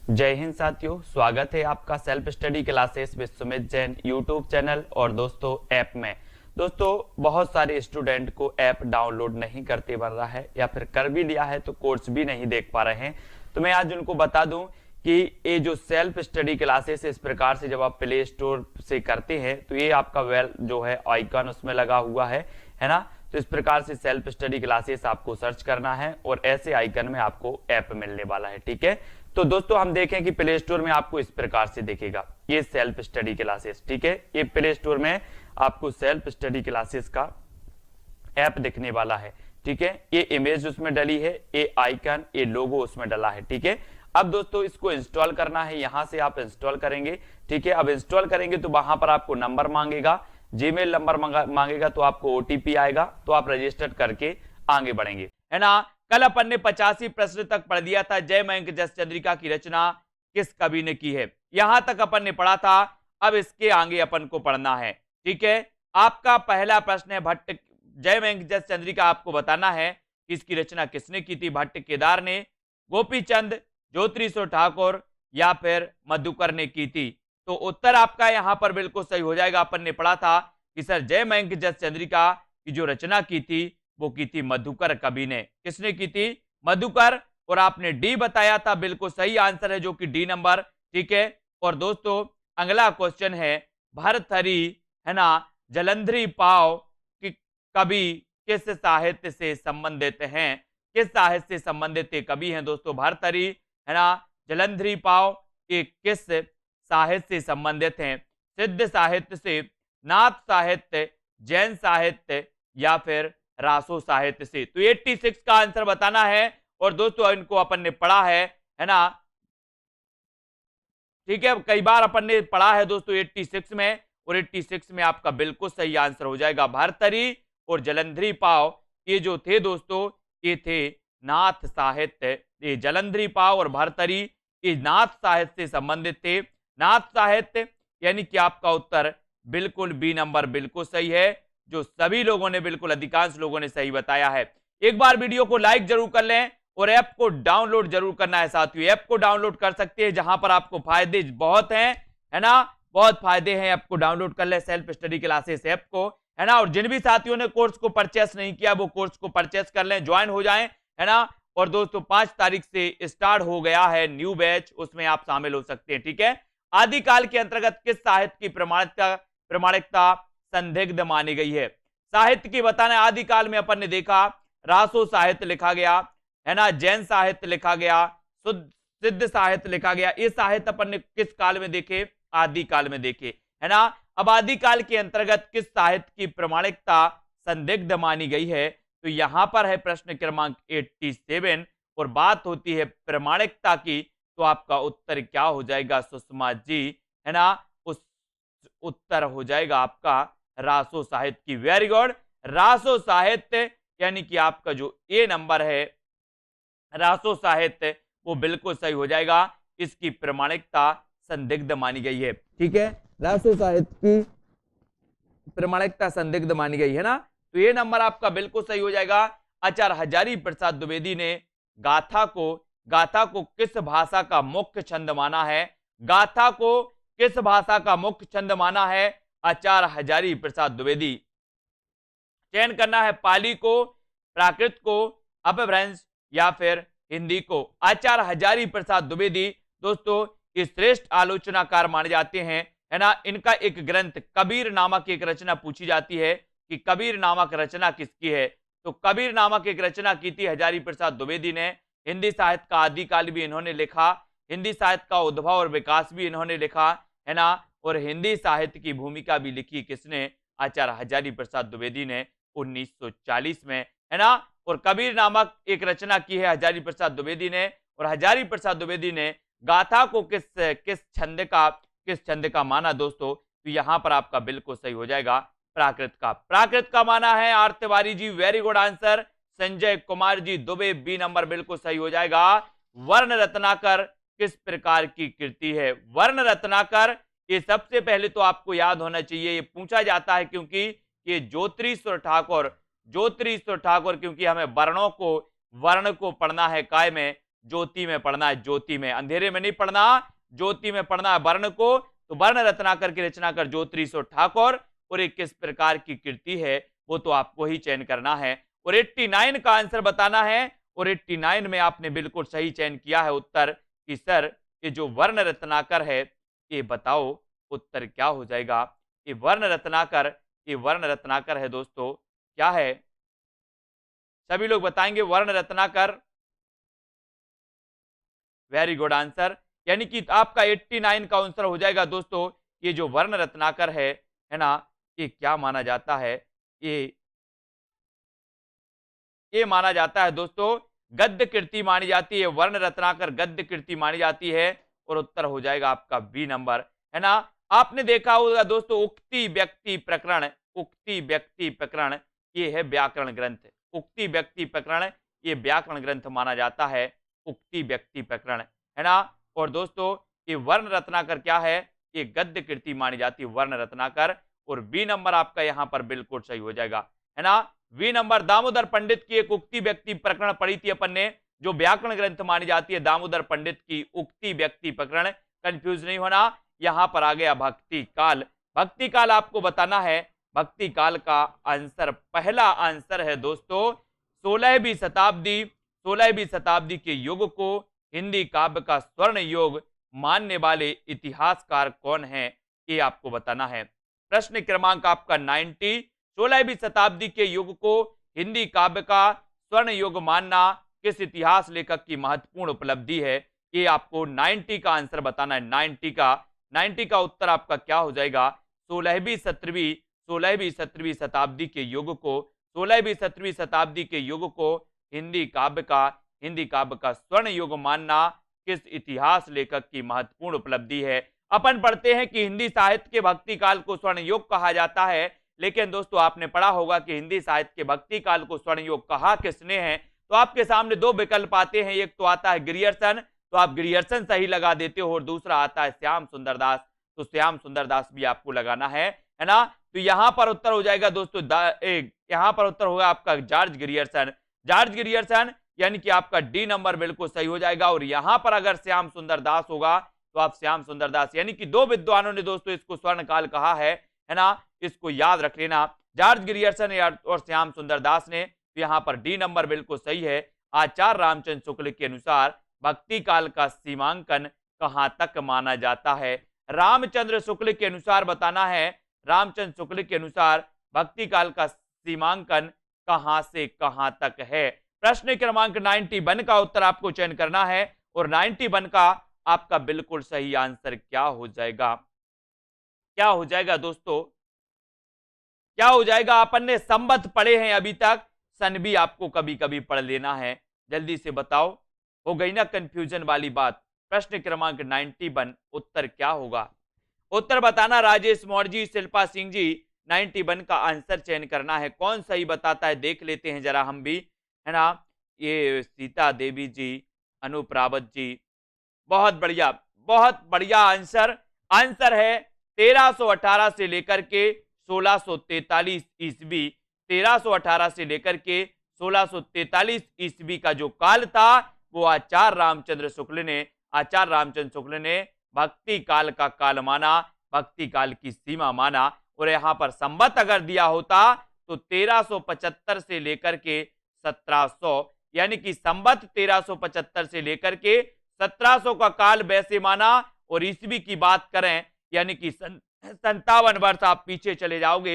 जय हिंद साथियों, स्वागत है आपका self study classes Vishwamit Jain YouTube channel और दोस्तों ऐप में। दोस्तों बहुत सारे स्टूडेंट को ऐप डाउनलोड नहीं करते बन रहा है या फिर कर भी लिया है तो कोर्स भी नहीं देख पा रहे हैं। तो मैं आज उनको बता दूं कि ये जो सेल्फ स्टडी क्लासेस इस प्रकार से जब आप प्ले स्टोर से करते हैं तो ये आपका वेल जो है आइकन उसमें लगा हुआ है ना। तो इस प्रकार से सेल्फ स्टडी क्लासेस आपको सर्च करना है और ऐसे आइकन में आपको ऐप मिलने वाला है। ठीक है, तो दोस्तों हम देखें कि प्ले स्टोर में आपको इस प्रकार से दिखेगा ये सेल्फ स्टडी क्लासेस। ठीक है, ये प्ले स्टोर में आपको सेल्फ स्टडी क्लासेस का ऐप दिखने वाला है। ठीक है, ये इमेज उसमें डली है, ये आइकन, ये लोगो उसमें डला है। ठीक है, अब दोस्तों इसको इंस्टॉल करना है, यहां से आप इंस्टॉल करेंगे। ठीक है, अब इंस्टॉल करेंगे तो वहां पर आपको नंबर मांगेगा, जीमेल नंबर मांगेगा, तो आपको ओटीपी आएगा, तो आप रजिस्टर करके आगे बढ़ेंगे, है ना। कल अपन ने 85 प्रश्न तक पढ़ दिया था। जय मयंक जस चंद्रिका की रचना किस कवि ने की है, यहां तक अपन ने पढ़ा था। अब इसके आगे अपन को पढ़ना है। ठीक है, आपका पहला प्रश्न है भट्ट जय मयंक जस चंद्रिका, आपको बताना है कि इसकी रचना किसने की थी। भट्ट केदार ने, गोपीचंद, ज्योतिरीश्वर ठाकुर या फिर मधुकर ने की थी। तो उत्तर आपका यहां पर बिल्कुल सही हो जाएगा। अपन ने पढ़ा था कि सर जय मयंक जस चंद्रिका की जो रचना की थी वो की थी मधुकर कवि ने। किसने की थी? मधुकर। और आपने डी बताया था, बिल्कुल सही आंसर है जो कि डी नंबर। ठीक है, और दोस्तों अगला क्वेश्चन है भर्तृहरि, है ना, जलंधरी पाव की कवि किस साहित्य से संबंधित हैं? किस साहित्य से संबंधित कवि हैं दोस्तों भर्तृहरि, है ना, जलंधरी पाव, ये किस साहित्य से संबंधित हैं? सिद्ध साहित्य से, नाथ साहित्य, जैन साहित्य या फिर रासो साहित्य से। तो 86 का आंसर बताना है। और दोस्तों इनको अपन ने पढ़ा है ना। ठीक है, कई बार अपन ने पढ़ा है दोस्तों 86 में, और 86 में आपका बिल्कुल सही आंसर हो जाएगा भर्तृहरि और जलंधरी पाव। ये जो थे दोस्तों ये थे नाथ साहित्य। ये जलंधरी पाव और भर्तृहरि ये नाथ साहित्य से संबंधित थे। नाथ साहित्य यानी कि आपका उत्तर बिल्कुल बी नंबर बिल्कुल सही है, जो सभी लोगों ने, बिल्कुल अधिकांश लोगों ने सही बताया है। एक बार वीडियो को लाइक जरूर कर लें और ऐप को डाउनलोड जरूर करना है साथियों। ऐप को डाउनलोड कर सकते हैं जहां पर आपको फायदे बहुत हैं, है ना, बहुत फायदे हैं। ऐप को डाउनलोड कर ले, सेल्फ स्टडी क्लासेस ऐप को, है ना। और जिन भी साथियों ने कोर्स को परचेस नहीं किया वो कोर्स को परचेस कर लें, ज्वाइन हो जाएं, है ना। और दोस्तों 5 तारीख से स्टार्ट हो गया है न्यू बैच, उसमें आप शामिल हो सकते हैं। ठीक है, आदिकाल के अंतर्गत किस साहित्य की प्रमाणिकता संदिग्ध मानी गई है? साहित्य की बताना। आदिकाल में अपन ने देखा रासो साहित्य लिखा गया, है ना, जैन साहित्य लिखा गया, सिद्ध साहित्य लिखा गया। ये साहित्य अपन ने किस काल में देखे? आदिकाल में देखे, है ना। अब आदिकाल के अंतर्गत किस साहित्य की प्रमाणिकता संदिग्ध मानी गई है? तो यहां पर है प्रश्न क्रमांक 87 और बात होती है प्रमाणिकता की। तो आपका उत्तर क्या हो जाएगा सुषमा जी, है ना? उस उत्तर हो जाएगा आपका रासो साहित्य की। वेरी गुड, रासो साहित्य यानी कि आपका जो ए नंबर है रासो साहित्य वो बिल्कुल सही हो जाएगा। इसकी प्रमाणिकता संदिग्ध मानी गई है। ठीक है, रासो साहित्य की प्रमाणिकता संदिग्ध मानी गई है ना, तो ये नंबर आपका बिल्कुल सही हो जाएगा। आचार्य हजारी प्रसाद द्विवेदी ने गाथा को किस भाषा का मुख्य छंद माना है? गाथा को किस भाषा का मुख्य छंद माना है? आचार्य हजारी प्रसाद द्विवेदी। चयन करना है पाली को, प्राकृत को, अपभ्रंश या फिर हिंदी को। आचार्य हजारी प्रसाद द्विवेदी दोस्तों ये श्रेष्ठ आलोचनाकार माने जाते हैं, है ना। इनका एक ग्रंथ कबीर नामक एक रचना पूछी जाती है कि कबीर नामक रचना किसकी है? तो कबीर नामक एक रचना की थी हजारी प्रसाद द्विवेदी ने। हिंदी साहित्य का आदिकाल भी इन्होंने लिखा, हिंदी साहित्य का उद्भव और विकास भी इन्होंने लिखा, है ना। और हिंदी साहित्य की भूमिका भी लिखी किसने? आचार्य हजारी प्रसाद द्विवेदी ने 1940 में, है ना। और कबीर नामक एक रचना की है हजारी प्रसाद द्विवेदी ने। और हजारी प्रसाद द्विवेदी ने गाथा को किस छंद का माना दोस्तों? तो यहां पर आपका बिल्कुल सही हो जाएगा प्राकृत का माना है। Aarti Tiwari ji very good answer. Sanjay Kumar ji Dubey B number बिल्कुल सही हो जाएगा। वर्ण रत्नाकर किस प्रकार की कृति है? वर्ण रत्नाकर ये सबसे पहले तो आपको याद होना चाहिए, ये पूछा जाता है क्योंकि ये ज्योतिरीश्वर ठाकुर क्योंकि हमें वर्ण को पढ़ना है काय में, ज्योति में पढ़ना है, ज्योति में, अंधेरे में नहीं पढ़ना, ज्योति में पढ़ना है वर्ण को। तो वर्ण रत्नाकर की रचनाकार ज्योतिरीश्वर ठाकुर, और ये किस प्रकार की कृति है वो तो आपको ही चयन करना है। और 89 का आंसर बताना है, और 89 में आपने बिल्कुल सही चयन किया है उत्तर कि सर ये जो वर्ण रत्नाकर है, ये बताओ उत्तर क्या हो जाएगा। ये वर्ण रत्नाकर, ये वर्ण रत्नाकर है दोस्तों, क्या है? सभी लोग बताएंगे वर्ण रत्नाकर। वेरी गुड आंसर, यानी कि आपका 89 का आंसर हो जाएगा दोस्तों। ये जो वर्ण रत्नाकर है ना, ये क्या माना जाता है? ये माना जाता है दोस्तों गद्य कृति मानी जाती है, वर्ण रत्नाकर गद्य कृति मानी जाती है, और उत्तर हो जाएगा आपका बी नंबर, है ना। आपने देखा होगा दोस्तों उक्ति व्यक्ति प्रकरण, उक्ति व्यक्ति प्रकरण ये है व्याकरण ग्रंथ, उक्ति व्यक्ति प्रकरण ये व्याकरण ग्रंथ माना जाता है, उक्ति व्यक्ति प्रकरण, है ना। और दोस्तों ये वर्ण रत्नाकर क्या है? ये गद्य कृति मानी जाती है वर्ण रत्नाकर, और बी नंबर आपका यहां पर बिल्कुल सही हो जाएगा, है ना। बी नंबर दामोदर पंडित की एक उक्ति व्यक्ति प्रकरण पढ़ी थी अपन ने, जो व्याकरण ग्रंथ मानी जाती है दामोदर पंडित की उक्ति व्यक्ति प्रकरण, कंफ्यूज नहीं होना। यहां पर आ गया भक्ति काल, भक्ति काल आपको बताना है। भक्ति काल का आंसर, पहला आंसर है दोस्तों 16वीं शताब्दी, 16वीं शताब्दी के युग को हिंदी काव्य का स्वर्ण युग मानने वाले इतिहासकार कौन है, ये आपको बताना है। प्रश्न क्रमांक आपका 90, 16वीं शताब्दी के युग को हिंदी काव्य का स्वर्ण युग मानना किस इतिहास लेखक की महत्वपूर्ण उपलब्धि है, ये आपको 90 का आंसर बताना है। 90 का उत्तर आपका क्या हो जाएगा? 16वीं 17वीं शताब्दी के युग को, 16वीं 17वीं शताब्दी के युग को हिंदी काव्य का स्वर्ण युग मानना किस इतिहास लेखक की महत्वपूर्ण उपलब्धि है। अपन पढ़ते हैं कि हिंदी साहित्य के भक्ति काल को स्वर्ण युग कहा जाता है, लेकिन दोस्तों आपने पढ़ा होगा कि हिंदी साहित्य के भक्ति काल को स्वर्ण युग कहा किसने है। तो आपके सामने दो विकल्प आते हैं, एक तो आता है ग्रियर्सन, तो आप ग्रियर्सन सही लगा देते हो, और दूसरा आता है श्याम सुंदर दास, तो श्याम सुंदर दास भी आपको लगाना है ना। तो यहां पर उत्तर हो जाएगा दोस्तों, यहां पर उत्तर होगा आपका जॉर्ज ग्रियर्सन, जॉर्ज ग्रियर्सन, यानी कि आपका डी नंबर बिल्कुल सही हो जाएगा। और यहां पर अगर श्याम सुंदर दास होगा तो आप श्याम सुंदर दास, यानी कि दो विद्वानों ने दोस्तों इसको स्वर्ण काल कहा है ना, इसको याद रख लेना, जॉर्ज ग्रियर्सन और श्याम सुंदर दास ने। तो यहां पर डी नंबर बिल्कुल सही है। आचार्य रामचंद्र शुक्ल के अनुसार भक्ति काल का सीमांकन कहां तक माना जाता है? रामचंद्र शुक्ल के अनुसार बताना है, रामचंद्र शुक्ल के अनुसार भक्ति काल का सीमांकन कहां से कहां तक है। प्रश्न क्रमांक 91 का उत्तर आपको चयन करना है, और 91 का आपका बिल्कुल सही आंसर क्या हो जाएगा? क्या हो जाएगा दोस्तों? क्या हो जाएगा? अपन ने संबंध पढ़े हैं अभी तक, सन भी आपको कभी कभी पढ़ लेना है, जल्दी से बताओ, हो गई ना कंफ्यूजन वाली बात। प्रश्न क्रमांक 91 उत्तर क्या होगा? उत्तर बताना राजेश मौर्य जी, शिल्पा सिंह जी, 91 का आंसर चयन करना है। कौन सही बताता है देख लेते हैं जरा हम भी, है ना। ये सीता देवी जी, अनूप रावत जी, बहुत बढ़िया आंसर। आंसर है 1318 से लेकर के 1643 ईस्वी, 1318 से लेकर के 1643 ईस्वी का जो काल था वो आचार्य रामचंद्र शुक्ल ने भक्ति काल का काल माना, भक्ति काल की सीमा माना। और यहां पर संवत अगर दिया होता तो 1375 से लेकर के 1700, यानी कि संवत 1375 से लेकर के 1700 का काल वैसे माना। और ईस्वी की बात करें यानी कि 57 वर्ष आप पीछे चले जाओगे,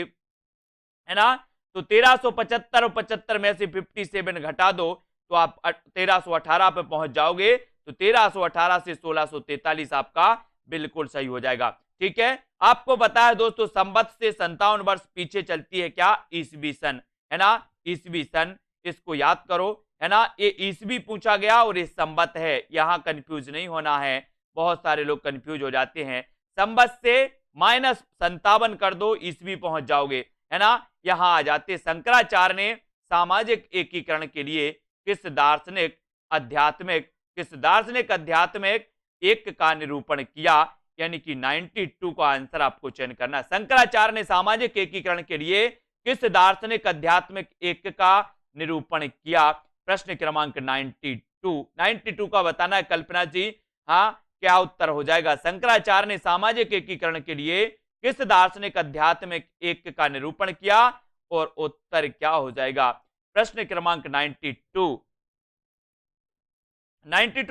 है ना। तो 1375 और 75 में से 57 घटा दो तो आप 1318 पे पहुंच जाओगे। तो 1318 से 1643 आपका बिल्कुल सही हो जाएगा। ठीक है, आपको पता है दोस्तों संवत से 57 वर्ष पीछे चलती है क्या? ईस्वी सन, है ना, ईस्वी सन, इसको याद करो, है ना। ये ईस्वी पूछा गया और ये संवत है, यहां कंफ्यूज नहीं होना है, बहुत सारे लोग कंफ्यूज हो जाते हैं। संवत से -57 कर दो, ईस्वी पहुंच जाओगे, है ना। यहां आ जाते। शंकराचार्य ने सामाजिक एकीकरण के लिए किस दार्शनिक आध्यात्मिक एक का निरूपण किया? यानी कि 92 का आंसर आपको चयन करना। शंकराचार्य ने सामाजिक एकीकरण के लिए किस दार्शनिक आध्यात्मिक एक का निरूपण किया? प्रश्न क्रमांक 92, 92 का बताना है कल्पना जी। हाँ, क्या उत्तर हो जाएगा? शंकराचार्य ने सामाजिक एकीकरण के लिए किस दार्शनिक अध्यात्म में एक का निरूपण किया? और उत्तर क्या हो जाएगा? प्रश्न क्रमांक 92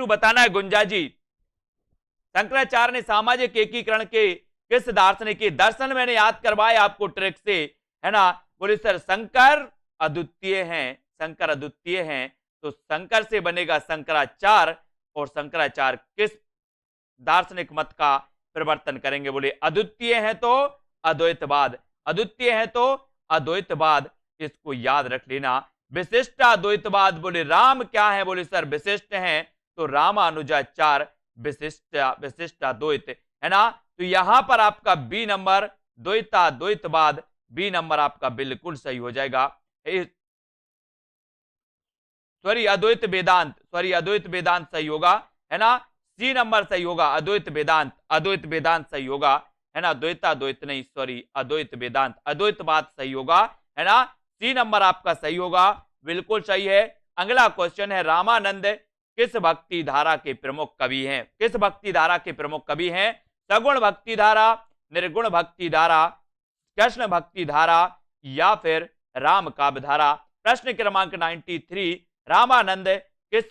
बताना है गुंजा जी। शंकराचार्य ने सामाजिक एकीकरण के किस दार्शनिक के दर्शन मैंने याद करवाया आपको ट्रिक से, है ना? बोले सर शंकर अद्वितीय हैं, शंकर अद्वितीय हैं, तो शंकर से बनेगा शंकराचार्य। और शंकराचार्य किस दार्शनिक मत का परिवर्तन करेंगे? बोले अद्वितीय है तो अद्वैतवाद, अद्वितीय है तो अद्वैतवाद, इसको याद रख लेना। विशिष्ट अद्वैतवाद, बोले राम क्या है? बोले सर विशिष्ट हैं, तो रामानुजाचार्य विशिष्ट अद्वैत, है ना? तो यहां पर आपका बी नंबर द्वैताद्वैतवाद, बी नंबर आपका बिल्कुल सही हो जाएगा। सॉरी अद्वैत वेदांत, सॉरी अद्वैत वेदांत सही होगा, है ना? सी नंबर सही होगा, अद्वैत वेदांत, अद्वैत वेदांत सही होगा, है ना? द्वैताद्वैत नहीं, सॉरी अद्वैत वेदांत, अद्वैतवाद सही होगा, है ना? सी नंबर आपका सही होगा, बिल्कुल सही है। अगला क्वेश्चन है, रामानंद किस भक्ति धारा के प्रमुख कवि हैं? किस भक्ति धारा के प्रमुख कवि हैं? सगुण भक्ति धारा, निर्गुण भक्ति धारा, कृष्ण भक्ति धारा, या फिर राम काव्य धारा? प्रश्न क्रमांक 93, रामानंद किस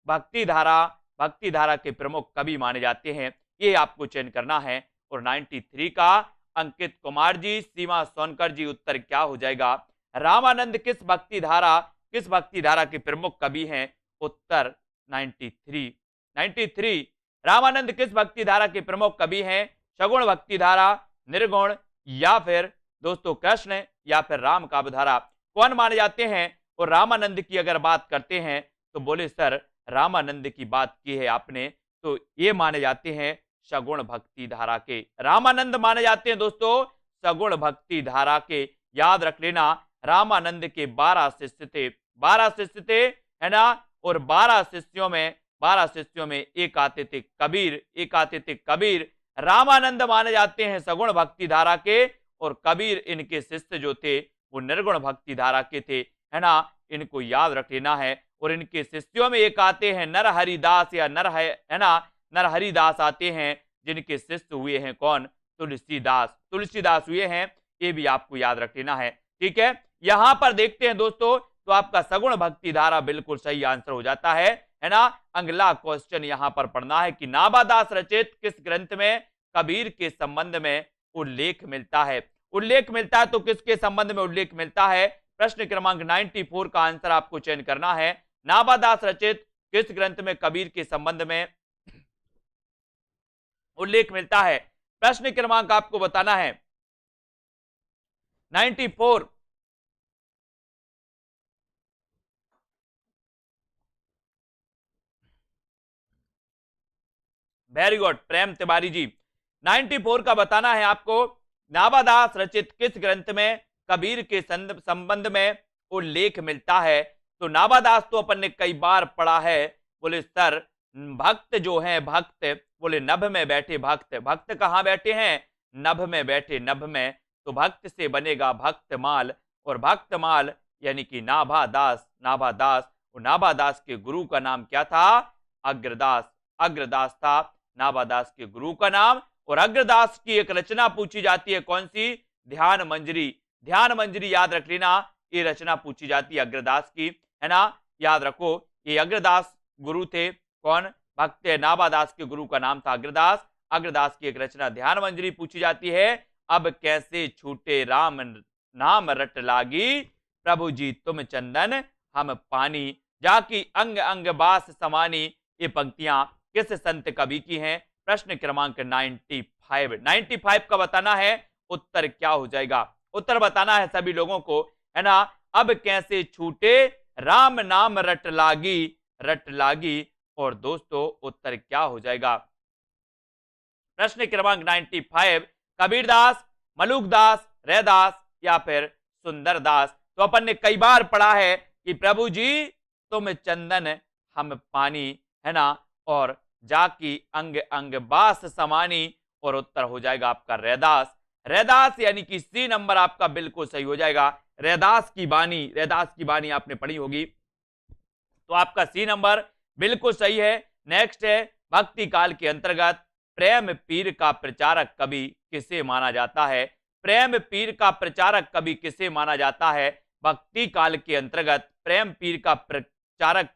भक्ति धारा के प्रमुख कवि माने जाते हैं? ये आपको चयन करना है। और 93 का अंकित कुमार जी, सीमा सोनकर जी, उत्तर क्या हो जाएगा? रामानंद किस भक्ति धारा के प्रमुख कवि हैं? उत्तर 93 रामानंद किस भक्ति धारा के प्रमुख कवि हैं? सगुण भक्ति धारा, निर्गुण, या फिर दोस्तों कृष्ण, या फिर राम काव्य धारा? कौन माने जाते हैं? और रामानंद की अगर बात करते हैं तो बोले सर रामानंद की बात की है आपने, तो ये माने जाते हैं सगुण भक्ति धारा के। रामानंद माने जाते हैं दोस्तों सगुण भक्ति धारा के, याद रख लेना। रामानंद के 12 शिष्य थे, 12 शिष्य थे, है ना? और 12 शिष्यों में एक आते थे कबीर। रामानंद माने जाते हैं सगुण भक्ति धारा के, और कबीर इनके शिष्य जो थे वो निर्गुण भक्ति धारा के थे, है ना? इनको याद रख लेना है। और इनके शिष्यों में एक आते हैं नरहरिदास, या नरहरिदास आते हैं, जिनके शिष्य हुए हैं कौन? तुलसीदास हुए हैं, ये भी आपको याद रख लेना है। ठीक है, यहां पर देखते हैं दोस्तों, तो आपका सगुण भक्ति धारा बिल्कुल सही आंसर हो जाता है ना? अगला क्वेश्चन यहां पर पढ़ना है कि नाभादास रचित किस ग्रंथ में कबीर के संबंध में उल्लेख मिलता है? तो किसके संबंध में उल्लेख मिलता है? प्रश्न क्रमांक 94 का आंसर आपको चयन करना है। नाभादास रचित किस ग्रंथ में कबीर के संबंध में उल्लेख मिलता है? प्रश्न क्रमांक आपको बताना है 94। वेरी गुड प्रेम तिवारी जी, 94 का बताना है आपको। नाभादास रचित किस ग्रंथ में कबीर के संबंध में उल्लेख मिलता है? तो नाभादास तो अपन ने कई बार पढ़ा है। बोले सर भक्त जो हैं, भक्त, बोले नभ में बैठे भक्त, भक्त कहां बैठे हैं? नभ में बैठे, नभ में, तो भक्त से बनेगा भक्तमाल, और भक्तमाल यानी कि नाभादास। और नाभादास के गुरु का नाम क्या था? अग्रदास था नाभादास के गुरु का नाम। और अग्रदास की एक रचना पूछी जाती है, कौन सी? ध्यान मंजरी याद रख लेना, ये रचना पूछी जाती है अग्रदास की, है ना? याद रखो, ये अग्रदास गुरु थे, कौन? भक्त नाभादास के गुरु का नाम था अग्रदास की एक रचना ध्यान मंजरी पूछी जाती है। अब कैसे छूटे राम नाम रट लागी, प्रभु जी तुम चंदन हम पानी, जाकी अंग अंग बास समानी। ये पंक्तियां किस संत कवि की हैं? प्रश्न क्रमांक 95 का बताना है। उत्तर क्या हो जाएगा? उत्तर बताना है सभी लोगों को, है ना? अब कैसे छूटे राम नाम रट लागी। और दोस्तों उत्तर क्या हो जाएगा? प्रश्न क्रमांक 95 कबीरदास, मलुकदास, रैदास, या फिर सुंदरदास? तो अपन ने कई बार पढ़ा है कि प्रभु जी तुम चंदन हम पानी, है ना? और जाकी अंग अंग बास समानी। और उत्तर हो जाएगा आपका रैदास यानी कि सी नंबर आपका बिल्कुल सही हो जाएगा। रैदास की बानी आपने पढ़ी होगी, तो आपका सी नंबर बिल्कुल सही है। नेक्स्ट है, भक्ति काल के अंतर्गत प्रेम पीर का प्रचारक कवि किसे माना जाता है? प्रेम पीर का प्रचारक कवि किसे माना जाता है? भक्ति काल के अंतर्गत प्रेम पीर का प्रचारक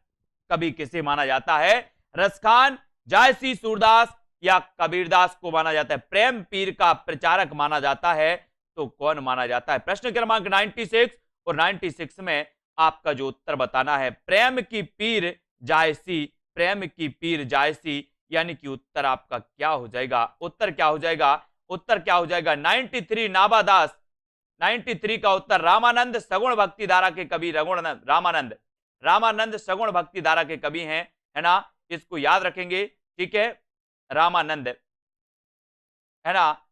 कवि किसे माना जाता है? रसखान, जायसी, सूरदास या कबीरदास को माना जाता है? प्रेम पीर का प्रचारक माना जाता है तो कौन माना जाता है? प्रश्न क्रमांक 96 और 96 में आपका जो उत्तर बताना है, प्रेम की पीर जायसी, प्रेम की पीर जायसी, यानी कि उत्तर आपका क्या हो जाएगा? उत्तर क्या हो जाएगा? उत्तर क्या हो जाएगा? 93 नाभादास, 93 का उत्तर रामानंद सगुण भक्ति धारा के कवि रघुनाथ रामानंद, रामानंद सगुण भक्ति धारा के कवि हैं, है ना, इसको याद रखेंगे, ठीक है, रामानंद, है ना।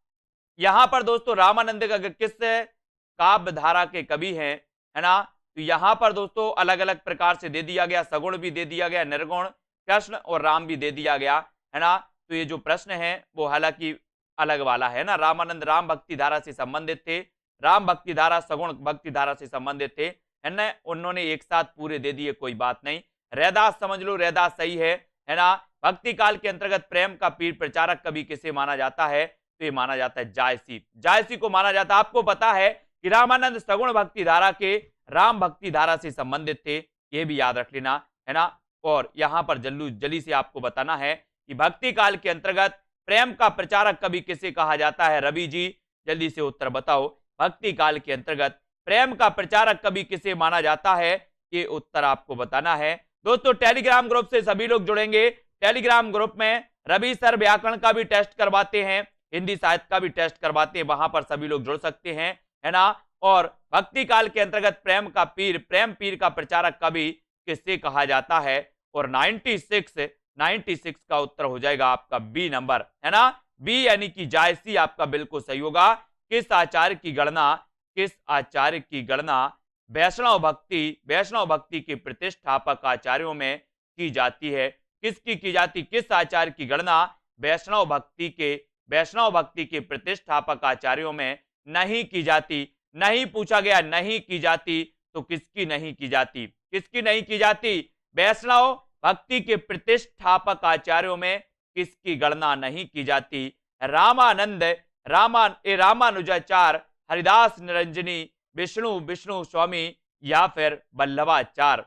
यहां पर दोस्तों रामानंद का किस काव्य धारा के कवि हैं, है ना, तो यहां पर दोस्तों अलग अलग प्रकार से दे दिया गया, सगुण भी दे दिया गया, निर्गुण, कृष्ण और राम भी दे दिया गया, है ना। तो ये जो प्रश्न है वो हालांकि अलग वाला है ना। रामानंद राम भक्ति धारा से संबंधित थे, राम भक्ति धारा सगुण भक्ति धारा से संबंधित थे, है ना। उन्होंने एक साथ पूरे दे दिए, कोई बात नहीं। रैदास समझ लो, रैदास सही है ना। भक्ति काल के अंतर्गत प्रेम का पीर प्रचारक कवि किसे माना जाता है? तो ये माना जाता है जायसी, जायसी को माना जाता है। आपको पता है कि रामानंद सगुण भक्ति धारा के राम भक्ति धारा से संबंधित थे, ये भी याद रख लेना, है ना। और यहां पर जल्दी से आपको बताना है कि भक्ति काल के अंतर्गत प्रेम का प्रचारक कवि किसे कहा जाता है? रवि जी जल्दी से उत्तर बताओ। भक्ति काल के अंतर्गत प्रेम का प्रचारक कवि किसे माना जाता है? ये उत्तर आपको बताना है। दोस्तों टेलीग्राम ग्रुप से सभी लोग जुड़ेंगे, टेलीग्राम ग्रुप में रवि सर व्याकरण का भी टेस्ट करवाते हैं, हिंदी साहित्य का भी टेस्ट करवाते हैं, वहां पर सभी लोग जुड़ सकते हैं, है ना। और भक्ति काल के अंतर्गत प्रेम का पीर, प्रेम पीर का प्रचारक कवि किसे कहा जाता है? और 96 का उत्तर हो जाएगा आपका बी नंबर, है ना, बी यानी कि जायसी आपका बिल्कुल सही होगा। किस आचार्य की गणना, किस आचार्य की गणना वैष्णव भक्ति के प्रतिष्ठापक आचार्यों में की जाती है? किसकी की जाती? किस आचार्य की गणना वैष्णव भक्ति के प्रतिष्ठापक आचार्यों में नहीं की जाती? नहीं पूछा गया, नहीं की जाती, तो किसकी नहीं की जाती? किसकी नहीं की जाती? वैष्णव भक्ति के प्रतिष्ठापक आचार्यों में किसकी गणना नहीं की जाती? रामानंद, रामानुजाचार्य, हरिदास निरंजनी, विष्णु स्वामी या फिर वल्लभाचार्य,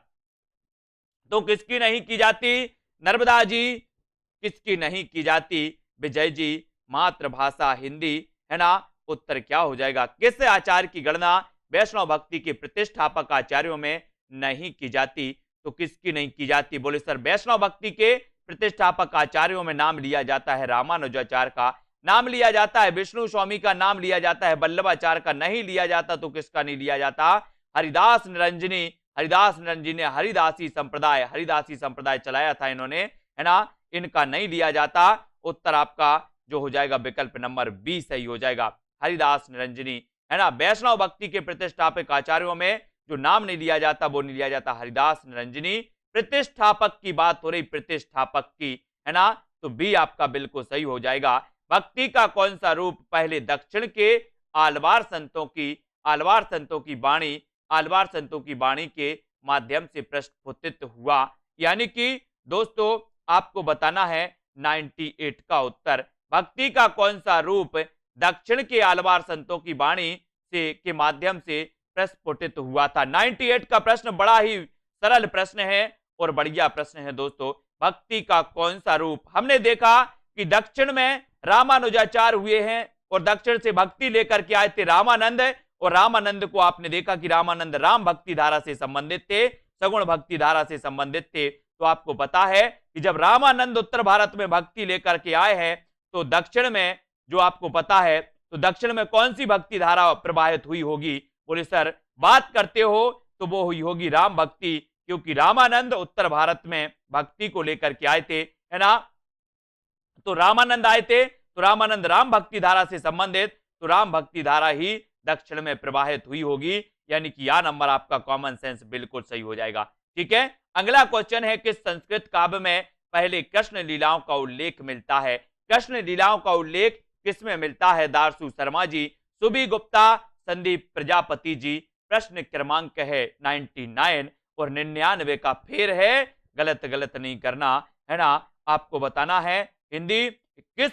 तो किसकी नहीं की जाती? नर्मदा जी किसकी नहीं की जाती? विजय जी मातृभाषा हिंदी, है ना। उत्तर क्या हो जाएगा? किस आचार्य की गणना वैष्णव भक्ति के प्रतिष्ठापक आचार्यों में नहीं की जाती? तो किसकी नहीं की जाती? बोले सर वैष्णव भक्ति के प्रतिष्ठापक आचार्यों में नाम लिया जाता है रामानुजाचार्य का, नाम लिया जाता है विष्णु स्वामी का, नाम लिया जाता है वल्लभाचार्य का, नहीं लिया जाता तो किसका नहीं लिया जाता? हरिदास निरंजनी, हरिदास निरंजनी ने हरिदासी संप्रदाय चलाया था इन्होंने, है ना, इनका नहीं लिया जाता। उत्तर आपका जो हो जाएगा विकल्प नंबर बी सही हो जाएगा, हरिदास निरंजनी, है ना। वैष्णव भक्ति के प्रतिष्ठापक आचार्यों में जो नाम नहीं लिया जाता वो नहीं लिया जाता हरिदास निरंजनी। प्रतिष्ठापक की बात हो रही, प्रतिष्ठापक की, है ना, तो बी आपका बिल्कुल सही हो जाएगा। भक्ति का कौन सा रूप पहले दक्षिण के आलवार संतों की वाणी के माध्यम से प्रस्फुटित हुआ? यानी कि दोस्तों आपको बताना है 98 का उत्तर। भक्ति का कौन सा रूप दक्षिण के आलवार संतों की वाणी से के माध्यम से प्रस्फुटित हुआ था? 98 का प्रश्न बड़ा ही सरल प्रश्न है और बढ़िया प्रश्न है दोस्तों। भक्ति का कौन सा रूप? हमने देखा कि दक्षिण में रामानुजाचार्य हुए हैं और दक्षिण से भक्ति लेकर के आए थे रामानंद, और रामानंद को आपने देखा कि रामानंद राम भक्ति धारा से संबंधित थे, सगुण भक्ति धारा से संबंधित थे। तो आपको पता है कि जब रामानंद उत्तर भारत में भक्ति लेकर के आए हैं तो दक्षिण में जो आपको पता है, तो दक्षिण में कौन सी भक्ति धारा प्रवाहित हुई होगी? बोले सर बात करते हो तो वो हुई होगी राम भक्ति, क्योंकि रामानंद उत्तर भारत में भक्ति को लेकर के आए थे, है ना। तो रामानंद आए थे तो रामानंद राम भक्ति धारा से संबंधित, तो राम भक्ति धारा ही दक्षिण में प्रवाहित हुई होगी, यानी कि यह नंबर आपका कॉमन सेंस बिल्कुल सही हो जाएगा। ठीक है, अगला क्वेश्चन है किस संस्कृत काव्य में पहले कृष्ण लीलाओं का उल्लेख मिलता है? कृष्ण लीलाओं का उल्लेख किसमें मिलता है? दारसू शर्मा जी, सुबी गुप्ता, संदीप प्रजापति जी। प्रश्न क्रमांक है 99 और 99 का फेर है गलत गलत नहीं करना है ना। आपको बताना है हिंदी किस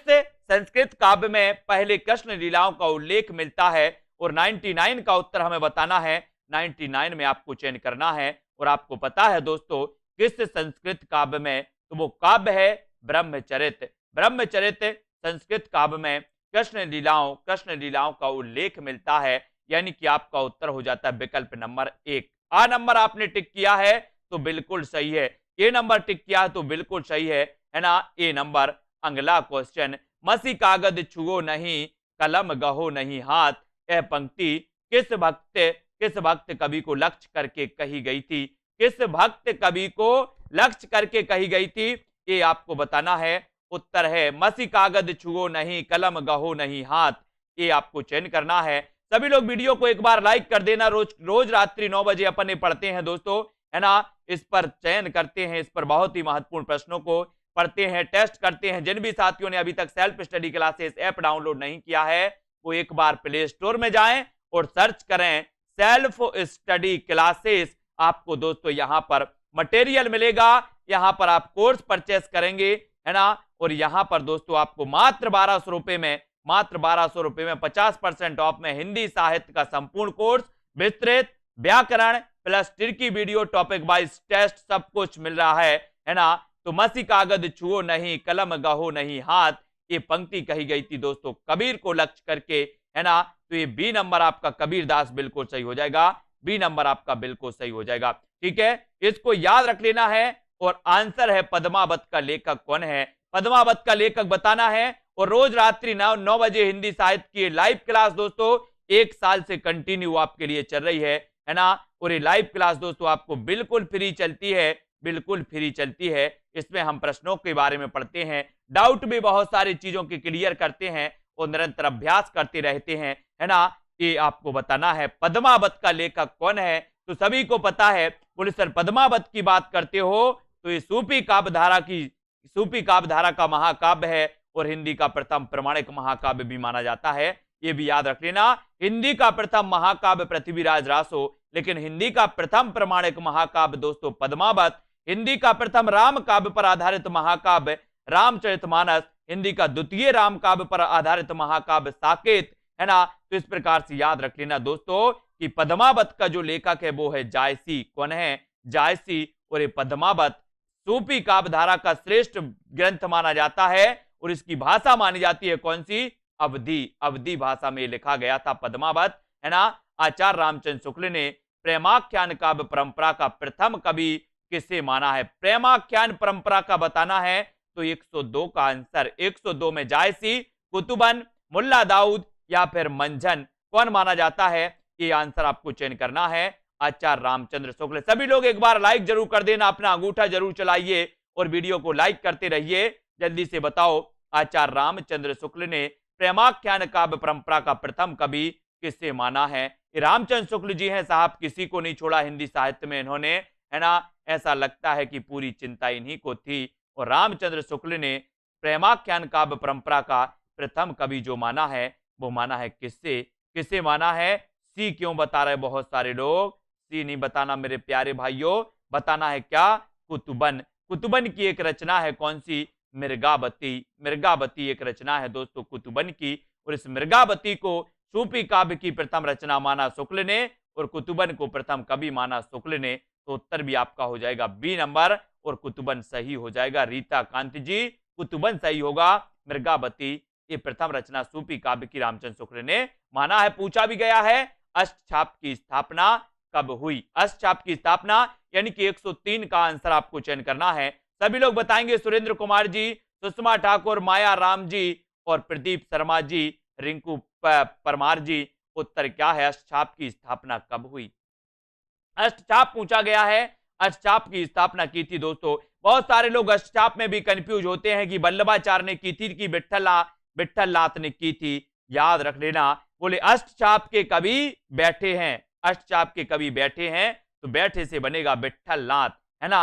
संस्कृत काव्य में पहले कृष्ण लीलाओं का उल्लेख मिलता है, और 99 का उत्तर हमें बताना है। 99 में आपको चयन करना है। और आपको पता है दोस्तों किस संस्कृत काव्य में, तो वो काव्य है ब्रह्मचरित। ब्रह्मचरित संस्कृत काव्य में कृष्ण लीलाओं का उल्लेख मिलता है, यानी कि आपका उत्तर हो जाता है विकल्प नंबर 1। आ नंबर आपने टिक किया है तो बिल्कुल सही है, ए नंबर टिक किया है तो बिल्कुल सही है ना। ए नंबर। अगला क्वेश्चन, मसी कागज छुओ नहीं, कलम गहो नहीं हाथ, यह पंक्ति किस भक्त कवि को लक्ष्य करके कही गई थी? किस भक्त कवि को लक्ष्य करके कही गई थी? ये आपको बताना है। उत्तर है मसी कागज छुओ नहीं, कलम गहो नहीं हाथ। ये आपको चयन करना है। सभी लोग वीडियो को एक बार लाइक कर देना। रोज रात्रि 9 बजे अपन पढ़ते हैं दोस्तों, है ना। इस पर चयन करते हैं, इस पर बहुत ही महत्वपूर्ण प्रश्नों को पढ़ते हैं, टेस्ट करते हैं। जिन भी साथियों ने अभी तक self study classes app download नहीं किया है वो एक बार प्ले स्टोर में जाएं और सर्च करें सेल्फ स्टडी क्लासेस। आपको दोस्तों यहां पर मटेरियल मिलेगा, यहां पर आप कोर्स परचेस करेंगे, है ना। और यहां पर दोस्तों आपको मात्र 1200 रुपए में 50% ऑफ में हिंदी साहित्य का संपूर्ण कोर्स, विस्तृत व्याकरण plus tricky video, topic wise test, सब कुछ मिल रहा है ना। तो मसी कागज छुओ नहीं, कलम गहो नहीं हाथ, ये पंक्ति कही गई थी दोस्तों कबीर को लक्ष्य करके, है ना। तो ये बी नंबर आपका कबीरदास बिल्कुल सही हो जाएगा। बी नंबर आपका बिल्कुल सही हो जाएगा। ठीक है, इसको याद रख लेना है। और आंसर है पद्मावत का लेखक कौन है? पद्मावत का लेखक बताना है। और रोज रात्रि 9 बजे हिंदी साहित्य की लाइव क्लास दोस्तों 1 साल से कंटिन्यू आपके लिए चल रही है ना। और ये लाइव क्लास दोस्तों आपको बिल्कुल फ्री चलती है, बिल्कुल फ्री चलती है। इसमें हम प्रश्नों के बारे में पढ़ते हैं, डाउट भी बहुत सारी चीजों की क्लियर करते हैं और निरंतर अभ्यास करते रहते हैं, है ना। ये आपको बताना है पद्मावत का लेखक कौन है। तो सभी को पता है, बोले सर पद्मावत की बात करते हो तो ये सूफी काव्य धारा का महाकाव्य है और हिंदी का प्रथम प्रमाणिक महाकाव्य भी माना जाता है। ये भी याद रख लेना। हिंदी का प्रथम महाकाव्य पृथ्वीराज रासो, लेकिन हिंदी का प्रथम प्रमाणिक महाकाव्य दोस्तों पद्मावत। हिंदी का प्रथम राम काव्य पर आधारित महाकाव्य रामचरितमानस। हिंदी का द्वितीय राम काव्य पर आधारित महाकाव्य साकेत, है ना। तो इस प्रकार से याद रख लेना दोस्तों कि पद्मावत का जो लेखक है वो है जायसी। कौन है? जायसी। और ये पद्मावत सूफी काव्य धारा का श्रेष्ठ ग्रंथ माना जाता है और इसकी भाषा मानी जाती है कौन सी? अवधी भाषा में लिखा गया था पद्मावत, है ना। आचार्य रामचंद्र शुक्ल ने प्रेमाख्यान काव्य परंपरा का प्रथम कवि किसे माना है? प्रेमाख्यान परंपरा का बताना है तो 102 का आंसर। 102 में जायसी, कुतुबन, मुल्ला दाऊद या फिर मंझन कौन माना जाता है? ये आंसर आपको चयन करना है आचार्य रामचंद्र शुक्ल। सभी लोग एक बार लाइक जरूर कर देना, अपना अंगूठा जरूर चलाइए और वीडियो को लाइक करते रहिए। जल्दी से बताओ आचार्य रामचंद्र शुक्ल ने प्रेमाख्यान काव्य परंपरा का प्रथम कवि किसे माना है? रामचंद्र शुक्ल जी हैं साहब, किसी को नहीं छोड़ा हिंदी साहित्य में इन्होंने, है ना। ऐसा लगता है कि पूरी चिंता इन्हीं को थी। और रामचंद्र शुक्ल ने प्रेमाख्यान काव्य परंपरा का प्रथम कवि जो माना है वो माना है किसे माना है? सी क्यों बता रहे बहुत सारे लोग? सी नहीं बताना मेरे प्यारे भाइयों, बताना है क्या? कुतुबन। कुतुबन की एक रचना है कौन सी? मृगावती एक रचना है दोस्तों कुतुबन की। और इस मृगावती को सूफी काव्य की प्रथम रचना माना शुक्ल ने और कुतुबन को प्रथम कवि माना शुक्ल ने। तो उत्तर भी आपका हो जाएगा बी नंबर और कुतुबन सही हो जाएगा। रीता कांति जी, कुतुबन सही होगा। मृगावती ये प्रथम रचना सूफी काव्य की रामचंद्र शुक्ल ने माना है। पूछा भी गया है अष्टछाप की स्थापना कब हुई? अष्टछाप की स्थापना यानी कि 103 का आंसर आपको चयन करना है। सभी लोग बताएंगे सुरेंद्र कुमार जी, सुषमा ठाकुर, माया राम जी और प्रदीप शर्मा जी, रिंकू परमार जी। उत्तर क्या है? अष्टछाप की स्थापना कब हुई? अष्टछाप पूछा गया है, अष्टछाप की स्थापना की थी दोस्तों। बहुत सारे लोग अष्टछाप में भी कंफ्यूज होते हैं कि वल्लभाचार्य ने की थी कि विट्ठलनाथ ने की थी। याद रख लेना, बोले अष्टछाप के कवि बैठे हैं, अष्टछाप के कवि बैठे हैं तो बैठे से बनेगा विट्ठलनाथ, है ना।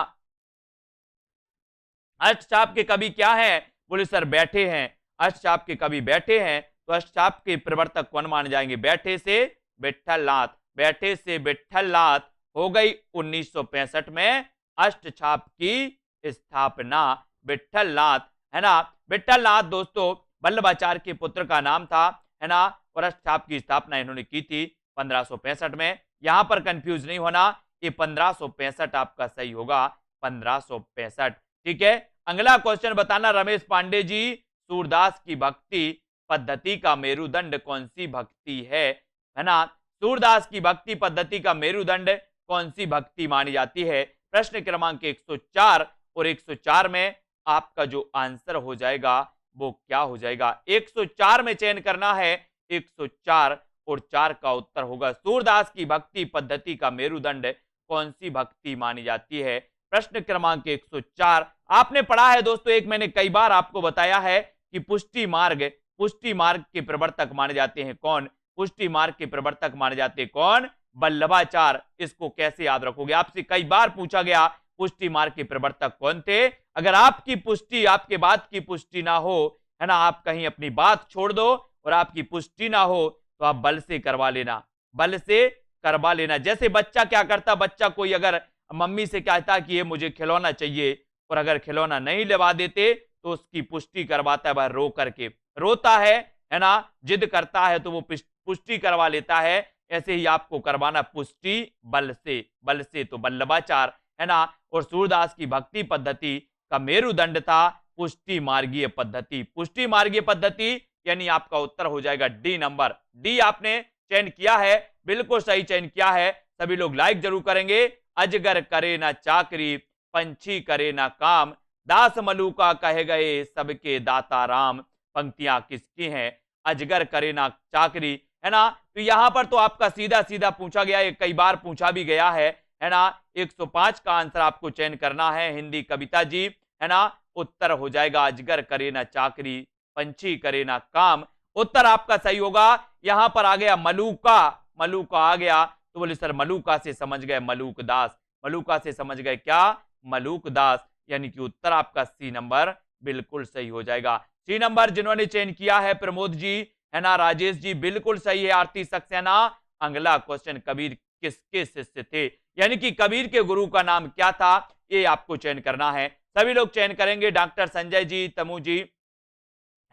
अष्टछाप के कवि क्या है? बोले सर बैठे हैं। अष्टछाप के कवि बैठे हैं तो अष्टछाप के प्रवर्तक कौन माने जाएंगे? बैठे से विट्ठलनाथ। बैठे से विट्ठलनाथ हो गई 1965 में अष्टछाप की स्थापना। विट्ठल नाथ, है ना, विट्ठल नाथ दोस्तों वल्लभाचार्य के पुत्र का नाम था, है ना, और अष्टछाप की स्थापना इन्होंने की थी 1565 में। यहां पर कंफ्यूज नहीं होना, ये 1565 आपका सही होगा, 1565। ठीक है, अगला क्वेश्चन बताना रमेश पांडे जी, सूरदास की भक्ति पद्धति का मेरुदंड कौन सी भक्ति है ना, सूरदास की भक्ति पद्धति का मेरुदंड कौन सी भक्ति मानी जाती है। प्रश्न क्रमांक 104 और 104 में आपका जो आंसर हो जाएगा वो क्या हो जाएगा, 104 में चयन करना है, 104 और 4 का उत्तर होगा सूरदास की भक्ति पद्धति का मेरुदंड कौन सी भक्ति मानी जाती है। प्रश्न क्रमांक 104 आपने पढ़ा है दोस्तों, एक मैंने कई बार आपको बताया है कि पुष्टि मार्ग के प्रवर्तक माने जाते हैं कौन, पुष्टि मार्ग के प्रवर्तक माने जाते हैं कौन, वल्लभाचार्य। इसको कैसे याद रखोगे, आपसे कई बार पूछा गया पुष्टि मार्ग के प्रवर्तक कौन थे। अगर आपकी पुष्टि, आपके बात की पुष्टि ना हो, है ना, आप कहीं अपनी बात छोड़ दो और आपकी पुष्टि ना हो तो आप बल से करवा लेना, बल से करवा लेना। जैसे बच्चा क्या करता, बच्चा कोई अगर मम्मी से कहता कि ये मुझे खिलौना चाहिए और अगर खिलौना नहीं लवा देते तो उसकी पुष्टि करवाता है, वह रो करके रोता है ना, जिद करता है तो वो पुष्टि करवा लेता है। ऐसे ही आपको करवाना पुष्टि बल से तो वल्लभाचार्य, है ना, और सूरदास की भक्ति पद्धति का मेरुदंड था पुष्टि मार्गीय पद्धति। पुष्टि मार्गीय पद्धति यानी आपका उत्तर हो जाएगा डी नंबर, डी आपने चयन किया है, बिल्कुल सही चयन किया है। सभी लोग लाइक जरूर करेंगे। अजगर करे ना चाकरी, पंछी करे ना काम, दास मलूका कहे गए सबके दाता राम। पंक्तियां किसकी हैं, अजगर करे ना चाकरी, है ना, तो यहां पर तो आपका सीधा सीधा पूछा गया, ये कई बार पूछा भी गया है ना। 105 का आंसर आपको चयन करना है, हिंदी कविता जी, है ना, उत्तर हो जाएगा अजगर करे ना चाकरी, पंछी करे ना काम। उत्तर आपका सही होगा। यहां पर आ गया मलूका, मलूका आ गया तो बोले सर मलूका से समझ गए मलूक दास, मलूका से समझ गए क्या, मलूक दास, यानी कि उत्तर आपका सी नंबर बिल्कुल सही हो जाएगा। सी नंबर जिन्होंने चयन किया है प्रमोद जी, है ना, राजेश जी, बिल्कुल सही है। आरती सक्सेना, अगला क्वेश्चन कबीर किसके शिष्य थे, यानी कि कबीर के गुरु का नाम क्या था, ये आपको चयन करना है। सभी लोग चयन करेंगे, डॉक्टर संजय जी, तमू जी,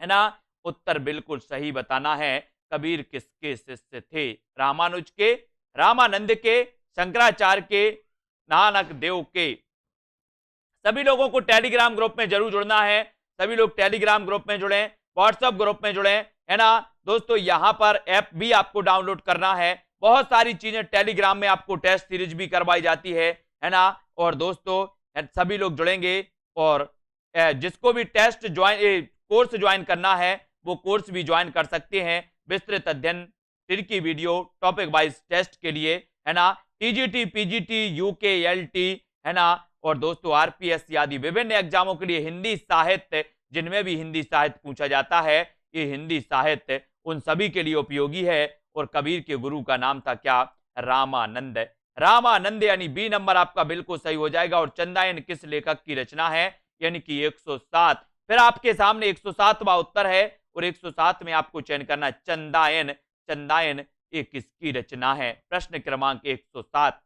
है ना, उत्तर बिल्कुल सही बताना है। कबीर किसके शिष्य थे, रामानुज के, रामानंद के, शंकराचार्य के, नानक देव के। सभी लोगों को टेलीग्राम ग्रुप में जरूर जुड़ना है, सभी लोग टेलीग्राम ग्रुप में जुड़े, व्हाट्सएप ग्रुप में जुड़े, है ना दोस्तों। यहां पर ऐप भी आपको डाउनलोड करना है, बहुत सारी चीजें टेलीग्राम में आपको टेस्ट सीरीज भी करवाई जाती है ना। और दोस्तों सभी लोग जुड़ेंगे और जिसको भी टेस्ट ज्वाइन कोर्स ज्वाइन करना है वो कोर्स भी ज्वाइन कर सकते हैं। विस्तृत अध्ययन की वीडियो टॉपिक वाइज टेस्ट के लिए, है ना, टीजीटी, पीजीटी, यूके, एलटी, है ना, और दोस्तों आरपीएस आदि विभिन्न एग्जामों के लिए हिंदी साहित्य, जिनमें भी हिंदी साहित्य पूछा जाता है, ये हिंदी साहित्य उन सभी के लिए उपयोगी है। और कबीर के गुरु का नाम था क्या, रामानंद, रामानंद, यानी बी नंबर आपका बिल्कुल सही हो जाएगा। और चंदायन किस लेखक की रचना है, यानी कि 107। फिर आपके सामने 107वां उत्तर है और 107 में आपको चयन करना है चंदायन, चंदायन ये किसकी रचना है। प्रश्न क्रमांक 107,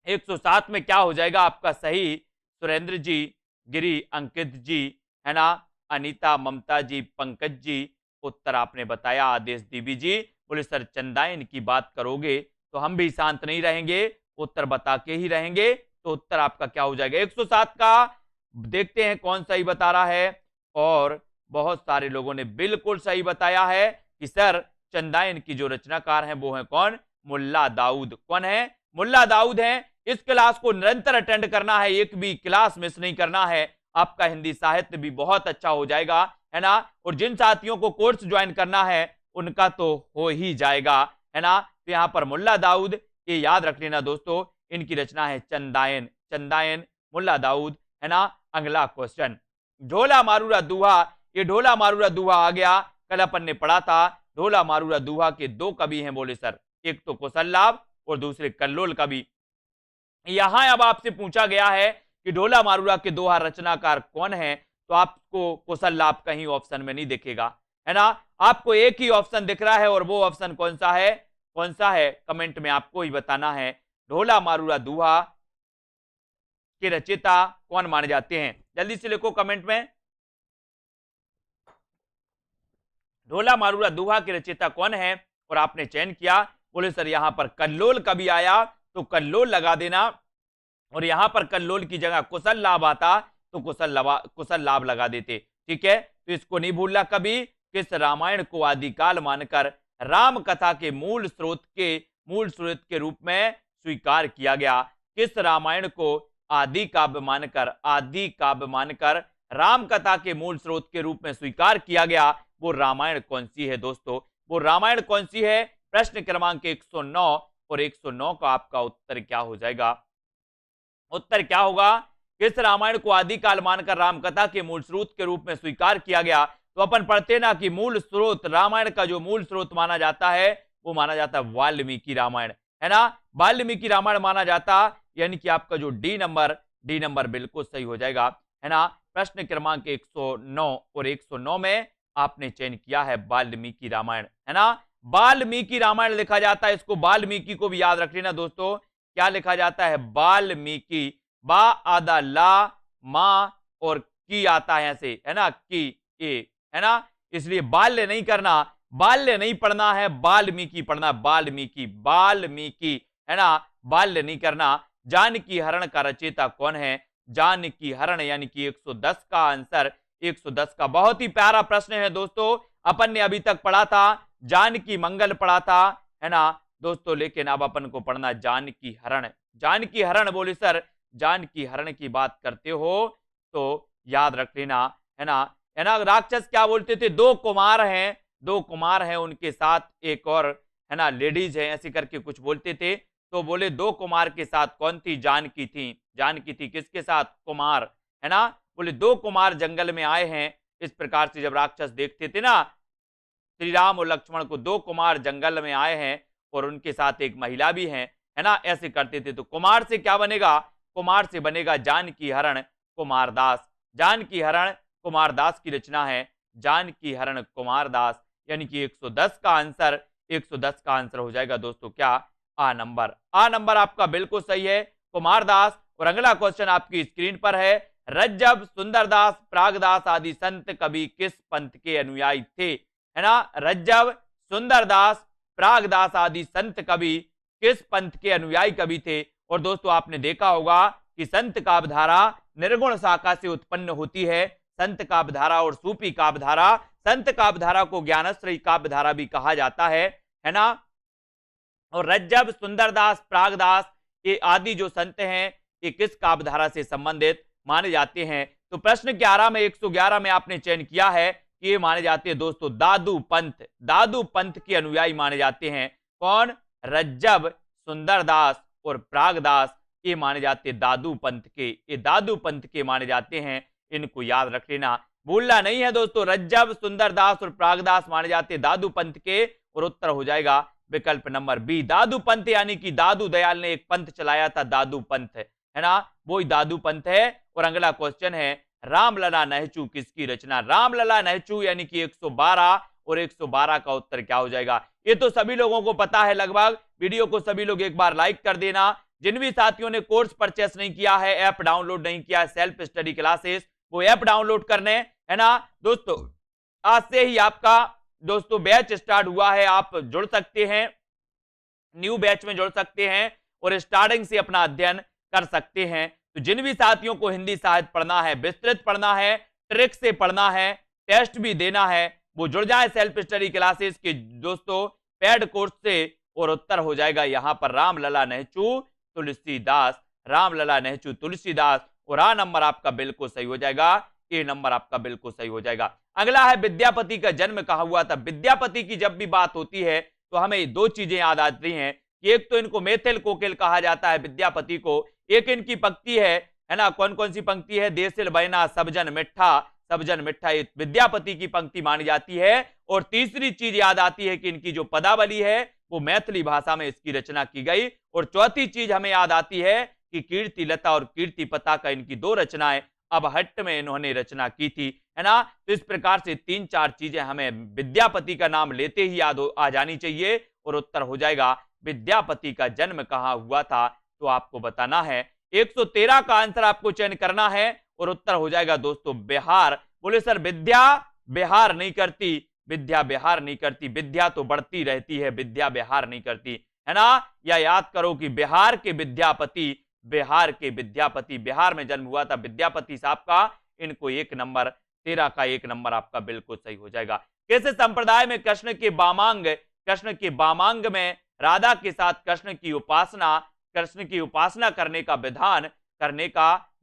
107 में क्या हो जाएगा आपका सही, सुरेंद्र जी, गिरी, अंकित जी, है ना, अनीता, ममता जी, पंकज जी, उत्तर आपने बताया। आदेश दीवी जी बोले सर चंदायन की बात करोगे तो हम भी शांत नहीं रहेंगे, उत्तर बता के ही रहेंगे। तो उत्तर आपका क्या हो जाएगा 107 का, देखते हैं कौन सही बता रहा है। और बहुत सारे लोगों ने बिल्कुल सही बताया है कि सर चंदायन की जो रचनाकार हैं वो है कौन, मुल्ला दाऊद। कौन है, मुल्ला दाऊद हैं। इस क्लास को निरंतर अटेंड करना है, एक भी क्लास मिस नहीं करना है, आपका हिंदी साहित्य भी बहुत अच्छा हो जाएगा, है ना। और जिन साथियों को कोर्स ज्वाइन करना है उनका तो हो ही जाएगा, है ना। तो यहां पर मुल्ला दाऊद, ये याद रख लेना दोस्तों, इनकी रचना है चंदायन, चंदायन, मुल्ला दाऊद, है ना। अगला क्वेश्चन, ढोला मारूरा दूहा, ये ढोला मारूरा दूहा आ गया, कल अपन ने पढ़ा था। ढोला मारूरा दूहा के दो कवि हैं, बोले सर, एक तो कौशल्लाभ और दूसरे कल्लोल कवि। यहां अब आपसे पूछा गया है कि ढोला मारूरा के दोहा रचनाकार कौन है, तो आपको कौशल्लाभ कहीं ऑप्शन में नहीं दिखेगा, है ना। आपको एक ही ऑप्शन दिख रहा है और वो ऑप्शन कौन सा है, कौन सा है, कमेंट में आपको ही बताना है। ढोला मारूला दूहा के रचयिता कौन माने जाते हैं? जल्दी से लिखो कमेंट में, ढोला मारूला दूहा के रचयिता कौन है? और आपने चयन किया, बोले सर यहां पर कल्लोल कभी आया तो कल्लोल लगा देना, और यहां पर कल्लोल की जगह कुशल लाभ आता तो कुशल लाभ लगा देते। ठीक है, तो इसको नहीं भूलना कभी। किस रामायण को आदिकाल मानकर राम कथा के मूल स्रोत के रूप में स्वीकार किया गया? किस रामायण को आदि काव्य मानकर राम कथा के मूल स्रोत के रूप में स्वीकार किया गया? वो रामायण कौन सी है दोस्तों? वो रामायण कौन सी है? प्रश्न क्रमांक 109, और 109 का आपका उत्तर क्या हो जाएगा? उत्तर क्या होगा? किस रामायण को आदिकाल मानकर रामकथा के मूल स्रोत के रूप में स्वीकार किया गया? तो अपन पढ़ते ना कि मूल स्रोत, रामायण का जो मूल स्रोत माना जाता है वो माना जाता है वाल्मीकि रामायण, है ना? वाल्मीकि रामायण माना जाता, यानी कि आपका जो डी नंबर बिल्कुल सही हो जाएगा, है ना? प्रश्न क्रमांक 109 और 109 में आपने चयन किया है वाल्मीकि रामायण, है ना? वाल्मीकि रामायण लिखा जाता है, इसको वाल्मीकि को भी याद रख लेना दोस्तों। क्या लिखा जाता है? वाल्मीकि, बा आदा ला मा और की आता है ऐसे, है ना? की ए, है ना? इसलिए बाल्य नहीं करना, बाल्य नहीं पढ़ना है, वाल्मीकि पढ़ना, वाल्मीकि, है ना? बाल्य नहीं करना। जानकी हरण का रचयिता कौन है? जानकी हरण यानी कि 110 का आंसर, 110 का बहुत ही प्यारा प्रश्न है दोस्तों। अपन ने अभी तक पढ़ा था जानकी मंगल पढ़ा था, है ना दोस्तों, लेकिन अब अपन को पढ़ना जानकी हरण। जानकी हरण बोले सर, जानकी हरण की बात करते हो तो याद रख लेना, है ना? है ना? राक्षस क्या बोलते थे? दो कुमार हैं, उनके साथ एक और, है ना, लेडीज है, ऐसे करके कुछ बोलते थे। तो बोले दो कुमार के साथ कौन थी? जानकी थी। किसके साथ? कुमार, है ना? बोले दो कुमार जंगल में आए हैं। इस प्रकार से जब राक्षस देखते थे ना श्री राम और लक्ष्मण को, दो कुमार जंगल में आए हैं और उनके साथ एक महिला भी है ना, ऐसे करते थे। तो कुमार से क्या बनेगा? कुमार से बनेगा जानकी हरण कुमारदास। जानकी हरण कुमारदास की रचना है, जानकी हरण कुमारदास, यानी कि 110 का आंसर, 110 का आंसर हो जाएगा दोस्तों क्या? आ नंबर आपका बिल्कुल सही है, कुमारदास। और अगला क्वेश्चन आपकी स्क्रीन पर है, रज्जब, सुंदरदास, प्रागदास आदि संत कवि किस पंथ के अनुयायी थे? है ना? रज्जब, सुंदरदास, प्रागदास आदि संत कवि किस पंथ के अनुयायी कवि थे? और दोस्तों आपने देखा होगा कि संत काव्यधारा निर्गुण शाखा से उत्पन्न होती है, संत काव्यधारा और सूफी काव्यधारा। संत काव्यधारा को ज्ञानाश्रयी काव्यधारा भी कहा जाता है ना? और रज्जब, सुंदरदास, प्रागदास ये आदि जो संत हैं ये किस काव्यधारा से संबंधित माने जाते हैं? तो प्रश्न 11 में 111 में आपने चयन किया है कि ये माने जाते हैं दोस्तों दादू पंथ के अनुयायी माने जाते हैं। कौन? रज्जब, सुंदरदास और प्रागदास ये माने जाते हैं दादू पंथ के, ये दादू पंथ के माने जाते हैं। इनको याद रख लेना, भूलना नहीं है दोस्तों। रज्जब, सुंदरदास और प्रागदास माने जाते हैं दादू पंथ के, और उत्तर हो जाएगा विकल्प नंबर बी, दादू पंथ, यानी कि दादू दयाल ने एक पंथ चलाया था, दादू पंथ, है ना? वो ही दादू पंथ है। और अगला क्वेश्चन है, रामलला नहचू किसकी रचना? रामलला नहचू यानी कि 112, और 112 का उत्तर क्या हो जाएगा? ये तो सभी लोगों को पता है लगभग। वीडियो को सभी लोग एक बार लाइक कर देना। जिन भी साथियों ने कोर्स परचेस नहीं किया है, ऐप डाउनलोड नहीं किया है, सेल्फ स्टडी क्लासेस, वो ऐप डाउनलोड करने, है ना दोस्तों? आज से ही आपका दोस्तों बैच स्टार्ट हुआ है, आप जुड़ सकते हैं, न्यू बैच में जुड़ सकते हैं और स्टार्टिंग से अपना अध्ययन कर सकते हैं। तो जिन भी साथियों को हिंदी साहित्य पढ़ना है, विस्तृत पढ़ना है, ट्रिक से पढ़ना है, टेस्ट भी देना है, वो जुड़ जाए सेल्फ स्टडी क्लासेस के दोस्तों पेड कोर्स से, और उत्तर हो जाएगा यहां पर रामलला नहचू तुलसीदास, रामलला नहचू तुलसीदास। और आ नंबर आपका बिल्कुल सही हो जाएगा, ए नंबर आपका बिल्कुल सही हो जाएगा। अगला है विद्यापति का जन्म कहां हुआ था? विद्यापति की जब भी बात होती है तो हमें दो चीजें याद आती हैं कि एक तो इनको मैथिल कोकिल कहा जाता है विद्यापति को, एक इनकी पंक्ति है ना? कौन कौन सी पंक्ति है? देसिल बैना सबजन मिठा, ये विद्यापति की पंक्ति मानी जाती है। और तीसरी चीज याद आती है कि इनकी जो पदावली है वो मैथिली भाषा में इसकी रचना की गई। और चौथी चीज हमें याद आती है कि कीर्ति लता और कीर्ति पता का इनकी दो रचनाएं अबहट्ट में इन्होंने रचना की थी, है ना? तो इस प्रकार से 3-4 चीजें हमें विद्यापति का नाम लेते ही याद आ जानी चाहिए, और उत्तर हो जाएगा विद्यापति का जन्म कहां हुआ था? तो आपको बताना है। 113 का आंसर आपको चयन करना है और उत्तर हो जाएगा दोस्तों बिहार। बोले सर विद्या बिहार नहीं करती, विद्या बिहार नहीं करती, विद्या तो बढ़ती रहती है, विद्या बिहार नहीं करती, है ना। या याद करो कि बिहार के विद्यापति, बिहार के विद्यापति, बिहार में जन्म हुआ था विद्यापति साहब का। इनको 1 नंबर, 13 का 1 नंबर आपका बिल्कुल सही हो जाएगा। किस संप्रदाय में कृष्ण के वामांग, कृष्ण के वामांग में राधा के साथ कृष्ण की उपासना करने का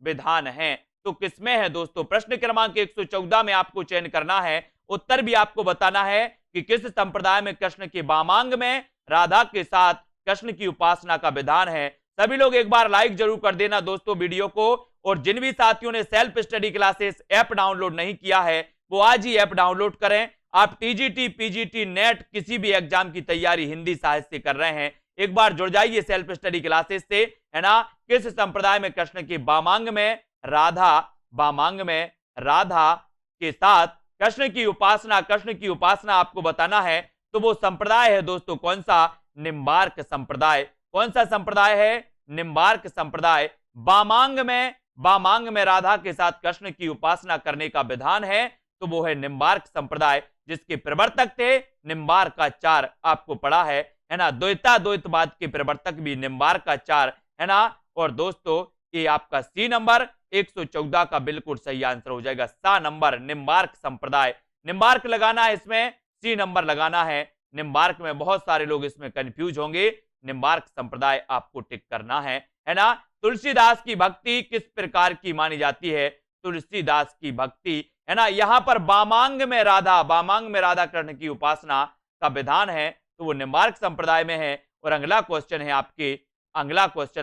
विधान है? तो किसमें है दोस्तों? प्रश्न क्रमांक 114 में आपको चयन करना है। उत्तर भी आपको बताना है कि किस संप्रदाय में कृष्ण के वामांग में राधा के साथ कृष्ण की उपासना का विधान है। सभी लोग एक बार लाइक जरूर कर देना दोस्तों वीडियो को। और जिन भी साथियों ने self study classes app download नहीं किया है वो आज ही ऐप डाउनलोड करें। आप टीजीटी, पीजीटी, नेट किसी भी एग्जाम की तैयारी हिंदी साहित्य से कर रहे हैं, एक बार जुड़ जाइए सेल्फ स्टडी क्लासेस से, है ना। किस संप्रदाय में कृष्ण के वामांग में राधा के साथ कृष्ण की उपासना आपको बताना है। तो वो संप्रदाय है दोस्तों कौन सा? निम्बार्क संप्रदाय। कौन सा संप्रदाय है? निम्बार्क संप्रदाय। वामांग में राधा के साथ कृष्ण की उपासना करने का विधान है, तो वो है निम्बार्क संप्रदाय, जिसके प्रवर्तक थे निम्बार्काचार्य। आपको पढ़ा है ना। द्वैतवाद के प्रवर्तक भी निम्बार्काचार्य, है ना। और दोस्तों ये आपका सी नंबर 114 का बिल्कुल सही आंसर हो जाएगा। सा नंबर निम्बार्क संप्रदाय। निम्बार्क लगाना है इसमें, सी नंबर लगाना है। निम्बार्क में बहुत सारे लोग इसमें कंफ्यूज होंगे, निम्बार्क संप्रदाय आपको टिक करना है ना। तुलसीदास की भक्ति किस प्रकार की मानी जाती है? तुलसीदास की भक्ति, है ना। यहां पर वामांग में राधा कृष्ण की उपासना का विधान है, तो वो निम्बार्क संप्रदाय में है। और अगला क्वेश्चन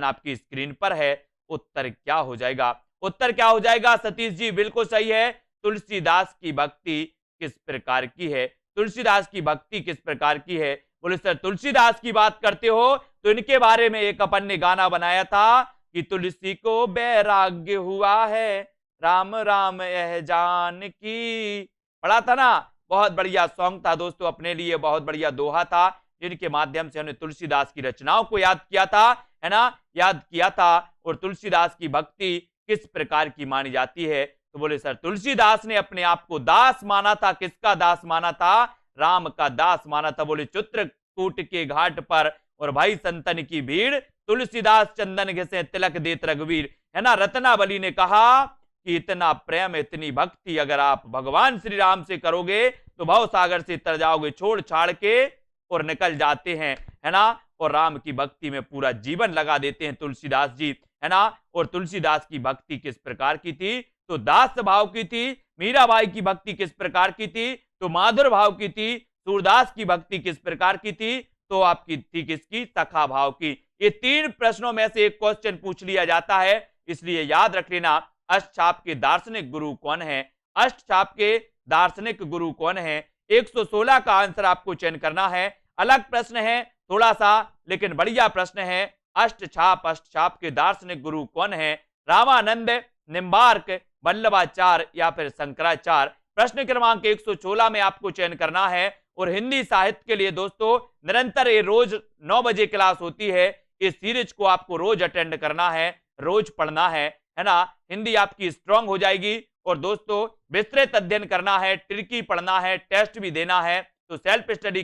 आपकी स्क्रीन पर है। उत्तर क्या हो जाएगा? उत्तर क्या हो जाएगा सतीश जी? बिल्कुल सही है। तुलसीदास की भक्ति किस प्रकार की है? तुलसीदास की भक्ति किस प्रकार की है? बोले सर तुलसीदास की बात करते हो तो इनके बारे में एक अपन ने गाना बनाया था कि तुलसी को बैराग्य हुआ है, राम राम यह जानकी। पढ़ा था ना? बहुत बढ़िया सॉन्ग था दोस्तों, अपने लिए बहुत बढ़िया दोहा था, जिनके माध्यम से हमने तुलसीदास की रचनाओं को याद किया था, है ना, याद किया था। और तुलसीदास की भक्ति किस प्रकार की मानी जाती है? तो बोले सर तुलसीदास ने अपने आप को दास माना था। किसका दास माना था? राम का दास माना था। बोले चित्रकूट के घाट पर और भाई संतन की भीड़, तुलसीदास चंदन घिसे तिलक देत रघुवीर, है ना। रत्नावली ने कहा कि इतना प्रेम इतनी भक्ति अगर आप भगवान श्री राम से करोगे तो भव सागर से तर जाओगे, छोड़ छाड़ के और निकल जाते हैं, है ना। और राम की भक्ति में पूरा जीवन लगा देते हैं तुलसीदास जी, है ना। और तुलसीदास की भक्ति किस प्रकार की थी? तो दास भाव की थी। मीराबाई की भक्ति किस प्रकार की थी? तो माधुर भाव की थी। सूरदास की भक्ति किस प्रकार की थी? तो आपकी थी किसकी? सखा भाव की। ये 3 प्रश्नों में से एक क्वेश्चन पूछ लिया जाता है, इसलिए याद रख लेना। अष्टछाप के दार्शनिक गुरु कौन है? अष्टछाप के दार्शनिक गुरु कौन है? 116 का आंसर आपको चयन करना है। अलग प्रश्न है थोड़ा सा, लेकिन बढ़िया प्रश्न है। अष्टछाप के दार्शनिक गुरु कौन है? रामानंद, निम्बार्क, वल्लभाचार्य या फिर शंकराचार्य। प्रश्न क्रमांक 116 में आपको चयन करना है। और हिंदी साहित्य के लिए दोस्तों निरंतर ये रोज 9 बजे क्लास होती है। इस सीरीज को आपको रोज अटेंड करना है, रोज पढ़ना है ना। हिंदी आपकी स्ट्रांग हो जाएगी। और दोस्तों विस्तृत अध्ययन करना है, ट्रिकी पढ़ना है, टेस्ट भी देना है। तो सेल्फ स्टडी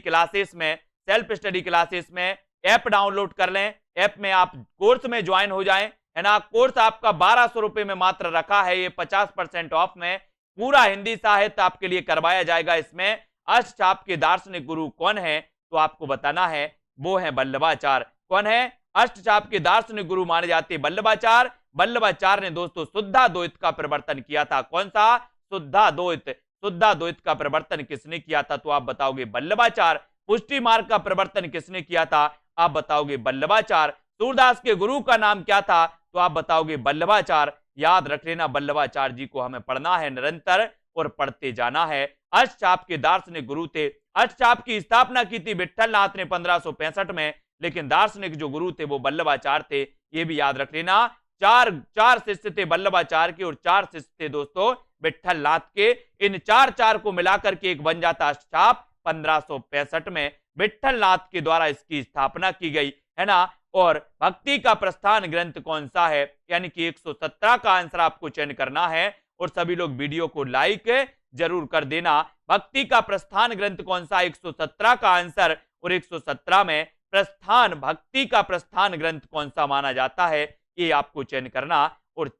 क्लासेस में ऐप डाउनलोड कर लें। ऐप में आप कोर्स में ज्वाइन हो जाएं, है ना। कोर्स आपका 1200 रुपए में मात्र रखा है, ये 50% ऑफ में पूरा हिंदी साहित्य आपके लिए करवाया जाएगा। इसमें अष्टछाप के दार्शनिक गुरु कौन है? तो आपको बताना है, वो है वल्लभाचार्य। कौन है? अष्टछाप के दार्शनिक गुरु माने जाते वल्लभाचार्य। वल्लभाचार्य ने दोस्तों शुद्धाद्वैत का प्रवर्तन किया था। कौन सा? शुद्धाद्वैत का प्रवर्तन किसने किया था? तो आप बताओगे वल्लभाचार्य। पुष्टि मार्ग का प्रवर्तन किसने किया था? आप बताओगे वल्लभाचार्य। सूरदास के गुरु का नाम क्या था? तो आप बताओगे वल्लभाचार्य। याद रख लेना, वल्लभाचार्य जी को हमें पढ़ना है निरंतर और पढ़ते जाना है। अष्टछाप के दार्शनिक गुरु थे। अष्टछाप की स्थापना की थी विट्ठलनाथ ने 1565 में, लेकिन दार्शनिक जो गुरु थे वो वल्लभाचार्य थे। ये भी याद रख लेना। चार शिष्य थे वल्लभाचार्य के और 4 शिष्य थे दोस्तों विट्ठलनाथ के। इन 4 को मिलाकर के एक बन जाता अष्टछाप। 1565 में विट्ठलनाथ के द्वारा इसकी स्थापना की गई, है ना। और भक्ति का प्रस्थान ग्रंथ कौन सा है, यानी कि 117 का आंसर आपको चयन करना है। और सभी लोग वीडियो को लाइक जरूर कर देना। भक्ति का प्रस्थान ग्रंथ कौन सा, 117 का आंसर। और 117 में प्रस्थान, भक्ति का प्रस्थान ग्रंथ कौन सा माना जाता है, ये आपको चयन करना। और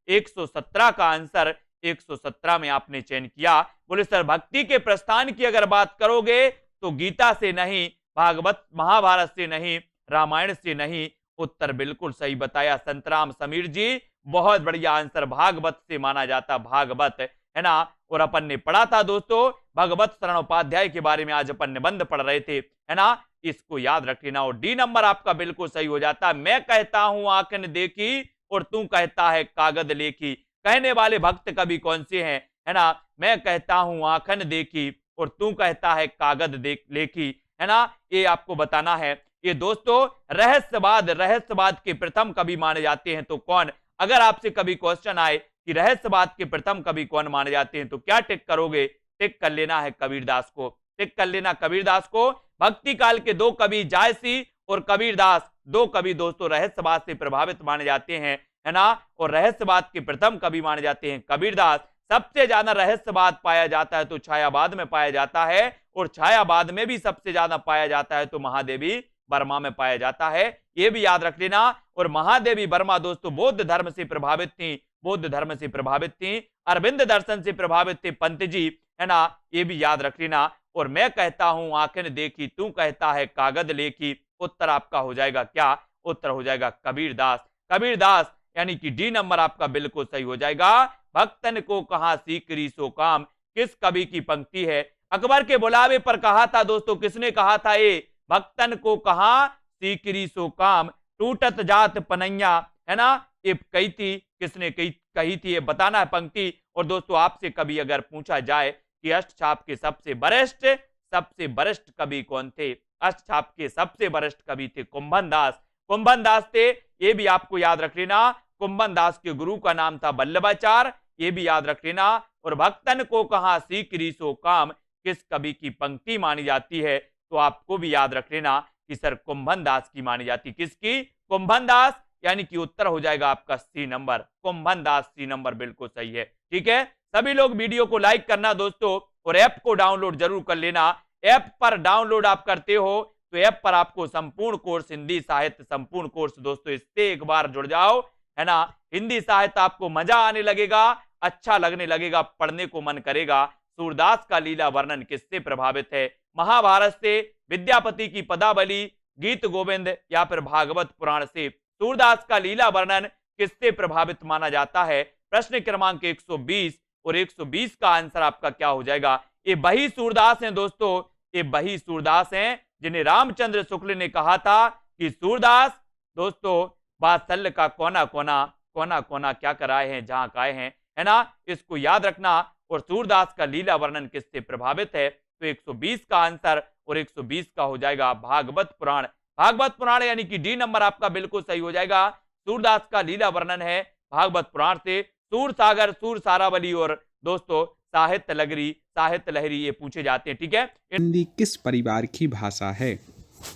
117 का आंसर 117 में आपने चयन किया। बोले सर भक्ति के प्रस्थान की अगर बात करोगे तो गीता से नहीं, भागवत महाभारत से नहीं, रामायण से नहीं। उत्तर बिल्कुल सही बताया संतराम समीर जी, बहुत बढ़िया आंसर, भागवत से माना जाता, भागवत, है ना। और अपन ने पढ़ा था दोस्तों भगवत शरण उपाध्याय के बारे में, आज अपन निबंध पढ़ रहे थे, है ना, इसको याद रख लेना। और डी नंबर आपका बिल्कुल सही हो जाता है। मैं कहता हूं आंख ने देखी और तू कहता है कागज लेखी। कहने वाले भक्त कवि कौन से हैं, है ना। मैं कहता हूं आंखन देखी और तू कहता है कागज लेखी, है ना, ये आपको बताना है। ये दोस्तों रहस्यवाद के प्रथम कवि माने जाते हैं तो कौन। अगर आपसे कभी क्वेश्चन आए कि रहस्यवाद के प्रथम कवि कौन माने जाते हैं तो क्या टिक करोगे, टिक कर लेना है कबीरदास को, टिक कर लेना कबीरदास को। भक्ति काल के दो कवि जायसी और कबीरदास, दो कवि दोस्तों रहस्यवाद से प्रभावित माने जाते हैं, है ना। और रहस्यवाद के प्रथम कवि माने जाते हैं कबीरदास। सबसे ज्यादा रहस्यवाद पाया जाता है तो छायावाद में पाया जाता है, और छायावाद में भी सबसे ज्यादा पाया जाता है तो महादेवी वर्मा में पाया जाता है, ये भी याद रख लेना। और महादेवी वर्मा दोस्तों बौद्ध धर्म से प्रभावित थी, बौद्ध धर्म से प्रभावित थी, अरविंद दर्शन से प्रभावित थे पंत जी, है ना, ये भी याद रख लेना। और मैं कहता हूं आंखें देखी तू कहता है कागज लेखी, उत्तर आपका हो जाएगा क्या, उत्तर हो जाएगा कबीरदास, कबीरदास, यानी कि डी नंबर आपका बिल्कुल सही हो जाएगा। भक्तन को कहा सीकरी सो काम, किस कवि की पंक्ति है। अकबर के बुलावे पर कहा था दोस्तों, किसने कहा था ये, भक्तन को कहा सीकरी सो काम, टूटत जात पनैया, है ना, ये कही थी, किसने कही थी, ये बताना है पंक्ति। और दोस्तों आपसे कभी अगर पूछा जाए कि अष्टछाप के सबसे वरिष्ठ कवि कौन थे, अष्टछाप के सबसे वरिष्ठ कवि थे कुंभन दास, कुंभन दास थे, ये भी आपको याद रख लेना। कुंभन दास के गुरु का नाम था वल्लभाचार्य, ये भी याद रख लेना। और भक्तन को कहा सीकरी सो काम, किस कवि की पंक्ति मानी जाती है, तो आपको भी याद रख लेना कि सर कुंभन दास की मानी जाती, किसकी, कुंभन दास, यानी कि उत्तर हो जाएगा आपका सी नंबर, कुंभन दास, सी नंबर बिल्कुल सही है। ठीक है, सभी लोग वीडियो को लाइक करना दोस्तों, और ऐप को डाउनलोड जरूर कर लेना। ऐप पर डाउनलोड आप करते हो तो ऐप पर आपको संपूर्ण कोर्स, हिंदी साहित्य संपूर्ण कोर्स दोस्तों, इससे एक बार जुड़ जाओ, है ना। हिंदी साहित्य आपको मजा आने लगेगा, अच्छा लगने लगेगा, पढ़ने को मन करेगा। सूरदास का लीला वर्णन किससे प्रभावित है, महाभारत से, विद्यापति की पदावली, गीत गोविंद, या फिर भागवत पुराण से। सूरदास का लीला वर्णन किससे प्रभावित माना जाता है, प्रश्न क्रमांक 120, और 120 का आंसर आपका क्या हो जाएगा। ये वही सूरदास हैं दोस्तों, ये वही सूरदास हैं जिन्हें रामचंद्र शुक्ल ने कहा था कि सूरदास दोस्तों वात्सल्य का कोना कोना, कोना कोना क्या कराए हैं जहां काए हैं, है ना, इसको याद रखना। और सूरदास का लीला वर्णन किससे प्रभावित है, तो 120 का आंसर, और 120 का हो जाएगा भागवत पुराण, भागवत पुराण, यानी कि डी नंबर आपका बिल्कुल सही हो जाएगा। सूरदास का लीला वर्णन है भागवत पुराण से। सूर सागर, सूर सारावली और दोस्तों साहित्य लहरी ये पूछे जाते हैं। ठीक है, हिंदी किस परिवार की भाषा है,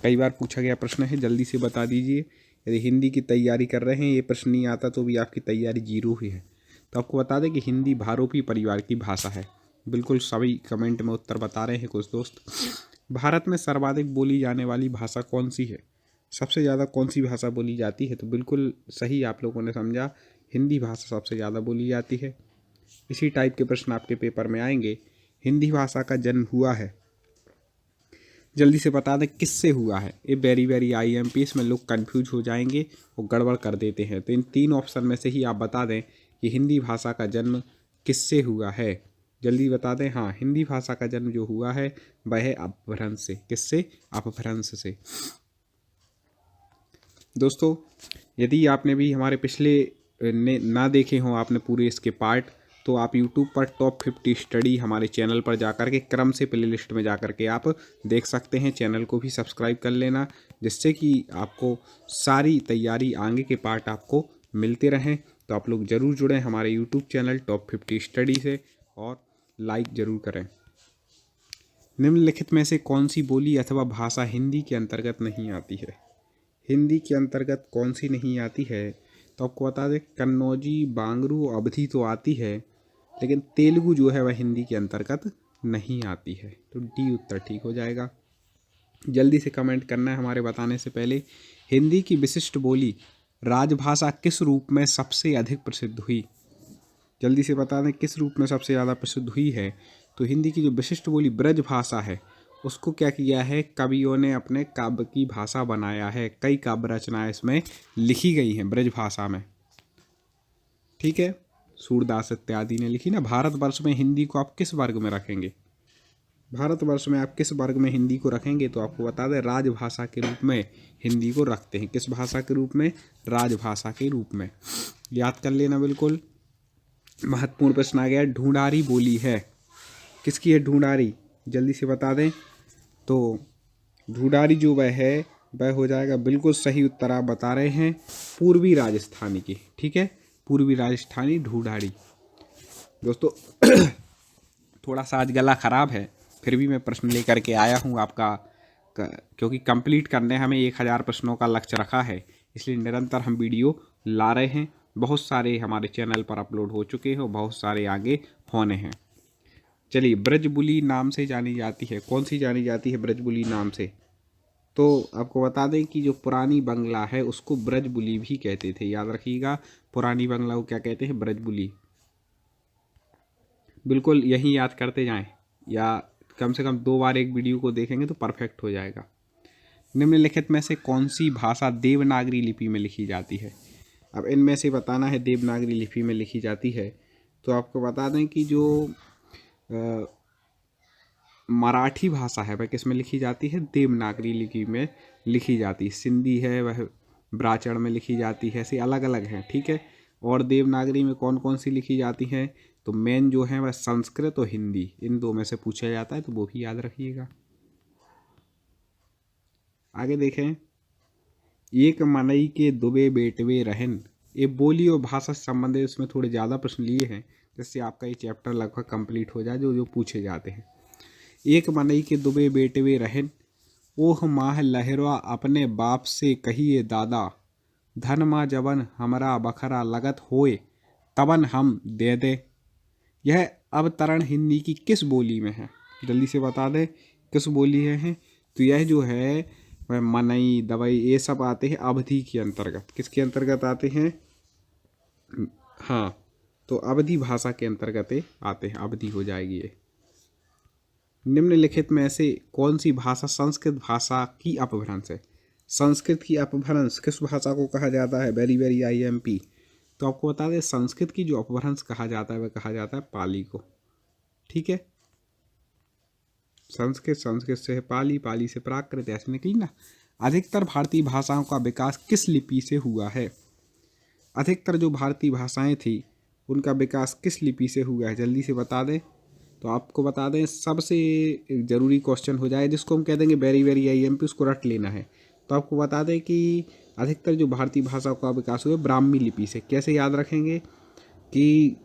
कई बार पूछा गया प्रश्न है, जल्दी से बता दीजिए। यदि हिंदी की तैयारी कर रहे हैं, ये प्रश्न नहीं आता तो भी आपकी तैयारी जीरो ही है। तो आपको बता दें कि हिंदी भारोपी परिवार की भाषा है। बिल्कुल सभी कमेंट में उत्तर बता रहे हैं कुछ दोस्त। भारत में सर्वाधिक बोली जाने वाली भाषा कौन सी है, सबसे ज़्यादा कौन सी भाषा बोली जाती है, तो बिल्कुल सही आप लोगों ने समझा, हिंदी भाषा सबसे ज़्यादा बोली जाती है। इसी टाइप के प्रश्न आपके पेपर में आएंगे। हिंदी भाषा का जन्म हुआ है, जल्दी से बता दें किससे हुआ है। ये वेरी IMPS में लोग कंफ्यूज हो जाएंगे और गड़बड़ कर देते हैं। तो इन तीन ऑप्शन में से ही आप बता दें कि हिंदी भाषा का जन्म किससे हुआ है, जल्दी बता दें। हाँ, हिंदी भाषा का जन्म जो हुआ है वह है अपभ्रंश से। किससे, अपभ्रंश से। दोस्तों यदि आपने भी हमारे पिछले ना देखे हों आपने पूरे इसके पार्ट, तो आप YouTube पर टॉप 50 स्टडी हमारे चैनल पर जाकर के क्रम से प्लेलिस्ट में जाकर के आप देख सकते हैं। चैनल को भी सब्सक्राइब कर लेना, जिससे कि आपको सारी तैयारी आगे के पार्ट आपको मिलते रहें। तो आप लोग ज़रूर जुड़ें हमारे YouTube चैनल टॉप 50 स्टडी से, और लाइक ज़रूर करें। निम्नलिखित में से कौन सी बोली अथवा भाषा हिंदी के अंतर्गत नहीं आती है। हिंदी के अंतर्गत कौन सी नहीं आती है? तो आपको बता दें कन्नौजी, बांगरू, अवधी तो आती है, लेकिन तेलुगु जो है वह हिंदी के अंतर्गत नहीं आती है। तो डी उत्तर ठीक हो जाएगा। जल्दी से कमेंट करना है हमारे बताने से पहले। हिंदी की विशिष्ट बोली राजभाषा किस रूप में सबसे अधिक प्रसिद्ध हुई? जल्दी से बता दें किस रूप में सबसे ज़्यादा प्रसिद्ध हुई है। तो हिंदी की जो विशिष्ट बोली ब्रज भाषा है उसको क्या किया है, कवियों ने अपने काव्य की भाषा बनाया है। कई काव्य रचनाएं इसमें लिखी गई हैं ब्रज भाषा में, ठीक है। सूरदास इत्यादि ने लिखी ना। भारतवर्ष में हिंदी को आप किस वर्ग में रखेंगे? भारतवर्ष में आप किस वर्ग में हिंदी को रखेंगे? तो आपको बता दें राजभाषा के रूप में हिंदी को रखते हैं। किस भाषा के रूप में? राजभाषा के रूप में। याद कर लेना बिल्कुल। महत्वपूर्ण प्रश्न आ गया, ढूंढारी बोली है किसकी है? ढूंढारी जल्दी से बता दें। तो ढूंढारी जो वह है वह हो जाएगा, बिल्कुल सही उत्तर आप बता रहे हैं, पूर्वी राजस्थानी की, ठीक है। पूर्वी राजस्थानी ढूंढारी। दोस्तों थोड़ा सा आज गला ख़राब है, फिर भी मैं प्रश्न लेकर के आया हूँ आपका, क्योंकि कंप्लीट करने हमें 1000 प्रश्नों का लक्ष्य रखा है, इसलिए निरंतर हम वीडियो ला रहे हैं। बहुत सारे हमारे चैनल पर अपलोड हो चुके हैं और बहुत सारे आगे होने हैं। चलिए, ब्रजबुली नाम से जानी जाती है, कौन सी जानी जाती है ब्रजबुली नाम से? तो आपको बता दें कि जो पुरानी बंगला है उसको ब्रजबुली भी कहते थे। याद रखिएगा, पुरानी बंगला को क्या कहते हैं? ब्रजबुली। बिल्कुल यही याद करते जाएं, या कम से कम 2 बार एक वीडियो को देखेंगे तो परफेक्ट हो जाएगा। निम्नलिखित में से कौन सी भाषा देवनागरी लिपि में लिखी जाती है? अब इनमें से बताना है देवनागरी लिपि में लिखी जाती है। तो आपको बता दें कि जो मराठी भाषा है वह किस में लिखी जाती है? देवनागरी लिपि में लिखी जाती है। सिंधी है वह ब्राचड़ में लिखी जाती है, ऐसे अलग अलग हैं, ठीक है। और देवनागरी में कौन कौन सी लिखी जाती हैं? तो मेन जो है वह संस्कृत और हिंदी, इन 2 में से पूछा जाता है, तो वो भी याद रखिएगा। आगे देखें, एक मनई के दुबे बेटवे रहन, ये बोली और भाषा से संबंधित इसमें थोड़े ज़्यादा प्रश्न लिए हैं, जिससे आपका ये चैप्टर लगभग कंप्लीट हो जाए, जो जो पूछे जाते हैं। एक मनई के दुबे बेटवे रहन, ओह माह लहरवा अपने बाप से कहिए दादा, धन माँ जबन हमरा बखरा लगत होए, तबन हम दे दे। यह अवतरण हिंदी की किस बोली में है? जल्दी से बता दें किस बोली है। तो यह जो है वह मनई, दवाई, ये सब आते हैं अवधी के अंतर्गत। किसके अंतर्गत आते हैं? हाँ, तो अवधी भाषा के अंतर्गत आते हैं, अवधी हो जाएगी ये। निम्नलिखित में से कौन सी भाषा संस्कृत भाषा की अपभ्रंश है? संस्कृत की अपभ्रंश किस भाषा को कहा जाता है? Very very IMP। तो आपको बता दें संस्कृत की जो अपभ्रंश कहा जाता है वह कहा जाता है पाली को, ठीक है। संस्कृत, संस्कृत से पाली, पाली से प्राकृत, ऐसे निकली ना। अधिकतर भारतीय भाषाओं का विकास किस लिपि से हुआ है? अधिकतर जो भारतीय भाषाएं थी उनका विकास किस लिपि से हुआ है? जल्दी से बता दें। तो आपको बता दें सबसे ज़रूरी क्वेश्चन हो जाए, जिसको हम कह देंगे वेरी वेरी IMP, उसको रट लेना है। तो आपको बता दें कि अधिकतर जो भारतीय भाषाओं का विकास हुआ ब्राह्मी लिपि से। कैसे याद रखेंगे कि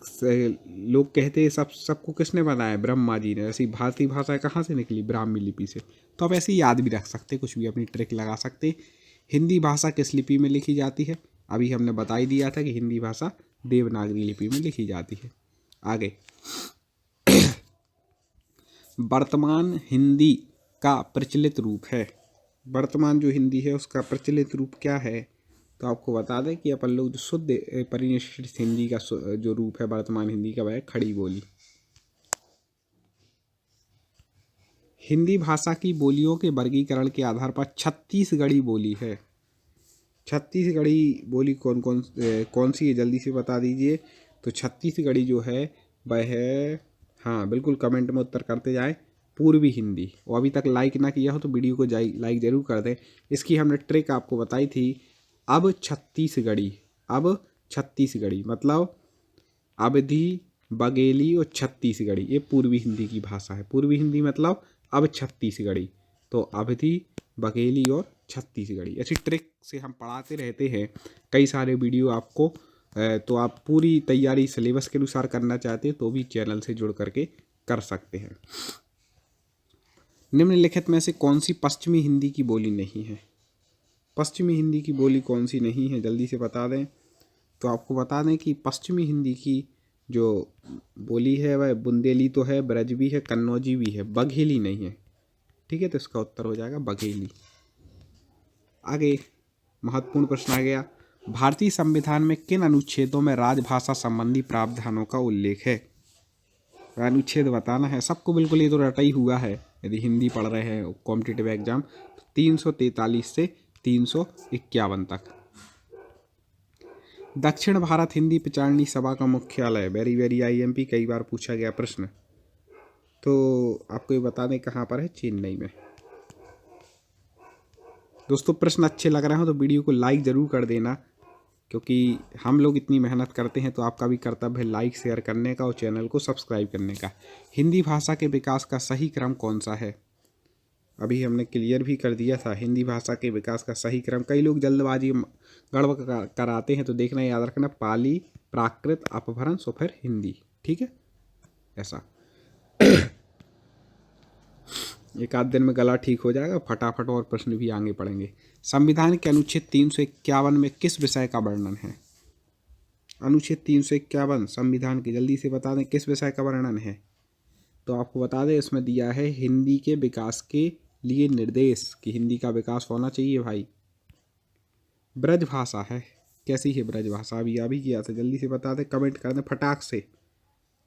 लोग कहते हैं सबको किसने बनाया? ब्रह्मा जी ने। ऐसी भारतीय भाषा कहाँ से निकली? ब्राह्मी लिपि से। तो आप ऐसे ही याद भी रख सकते, कुछ भी अपनी ट्रिक लगा सकते। हिंदी भाषा किस लिपि में लिखी जाती है? अभी हमने बता ही दिया था कि हिंदी भाषा देवनागरी लिपि में लिखी जाती है। आगे, वर्तमान हिंदी का प्रचलित रूप है। वर्तमान जो हिंदी है उसका प्रचलित रूप क्या है? तो आपको बता दें कि अपन लोग जो शुद्ध परिनिष्ठित हिंदी का जो रूप है वर्तमान हिंदी का वह है खड़ी बोली। हिंदी भाषा की बोलियों के वर्गीकरण के आधार पर छत्तीसगढ़ी बोली है। छत्तीसगढ़ी बोली कौन सी है? जल्दी से बता दीजिए। तो छत्तीसगढ़ी जो है वह है, हाँ बिल्कुल, कमेंट में उत्तर करते जाएं, पूर्वी हिंदी। और अभी तक लाइक ना किया हो तो वीडियो को लाइक ज़रूर कर दें। इसकी हमने ट्रिक आपको बताई थी। अब छत्तीसगढ़ी मतलब अवधी, बघेली और छत्तीसगढ़ी, ये पूर्वी हिंदी की भाषा है। पूर्वी हिंदी मतलब अब छत्तीसगढ़ी। तो अवधी, बघेली और छत्तीसगढ़ी, ऐसी ट्रिक से हम पढ़ाते रहते हैं कई सारे वीडियो आपको। तो आप पूरी तैयारी सिलेबस के अनुसार करना चाहते हैं तो भी चैनल से जुड़ करके कर सकते हैं। निम्नलिखित में से कौन सी पश्चिमी हिंदी की बोली नहीं है? पश्चिमी हिंदी की बोली कौन सी नहीं है, जल्दी से बता दें। तो आपको बता दें कि पश्चिमी हिंदी की जो बोली है वह बुंदेली तो है, ब्रज भी है, कन्नौजी भी है, बघेली नहीं है। ठीक है, तो इसका उत्तर हो जाएगा बघेली। आगे महत्वपूर्ण प्रश्न आ गया, भारतीय संविधान में किन अनुच्छेदों में राजभाषा संबंधी प्रावधानों का उल्लेख है? अनुच्छेद बताना है सबको, बिल्कुल ये तो रटा ही हुआ है यदि हिंदी पढ़ रहे हैं कॉम्पिटिटिव एग्जाम। तो 343 से 351 तक। दक्षिण भारत हिंदी प्रचारणी सभा का मुख्यालय, वेरी वेरी IMP, कई बार पूछा गया प्रश्न। तो आपको ये बता दें कहाँ पर है, चेन्नई में। दोस्तों प्रश्न अच्छे लग रहे हो तो वीडियो को लाइक ज़रूर कर देना, क्योंकि हम लोग इतनी मेहनत करते हैं तो आपका भी कर्तव्य है लाइक शेयर करने का और चैनल को सब्सक्राइब करने का। हिंदी भाषा के विकास का सही क्रम कौन सा है? अभी हमने क्लियर भी कर दिया था, हिंदी भाषा के विकास का सही क्रम। कई लोग जल्दबाजी गड़बड़ कराते हैं, तो देखना याद रखना, पाली, प्राकृत, अपभ्रंश और फिर हिंदी। ठीक है, ऐसा एक आध दिन में गला ठीक हो जाएगा फटाफट, और प्रश्न भी आगे पढ़ेंगे। संविधान के अनुच्छेद 351 में किस विषय का वर्णन है? अनुच्छेद 351 संविधान के, जल्दी से बता दें किस विषय का वर्णन है? तो आपको बता दें इसमें दिया है हिंदी के विकास के लिए निर्देश, कि हिंदी का विकास होना चाहिए भाई। ब्रज भाषा है, कैसी है ब्रज भाषा? अभी किया था, जल्दी से बता दें, कमेंट कर दें फटाक से,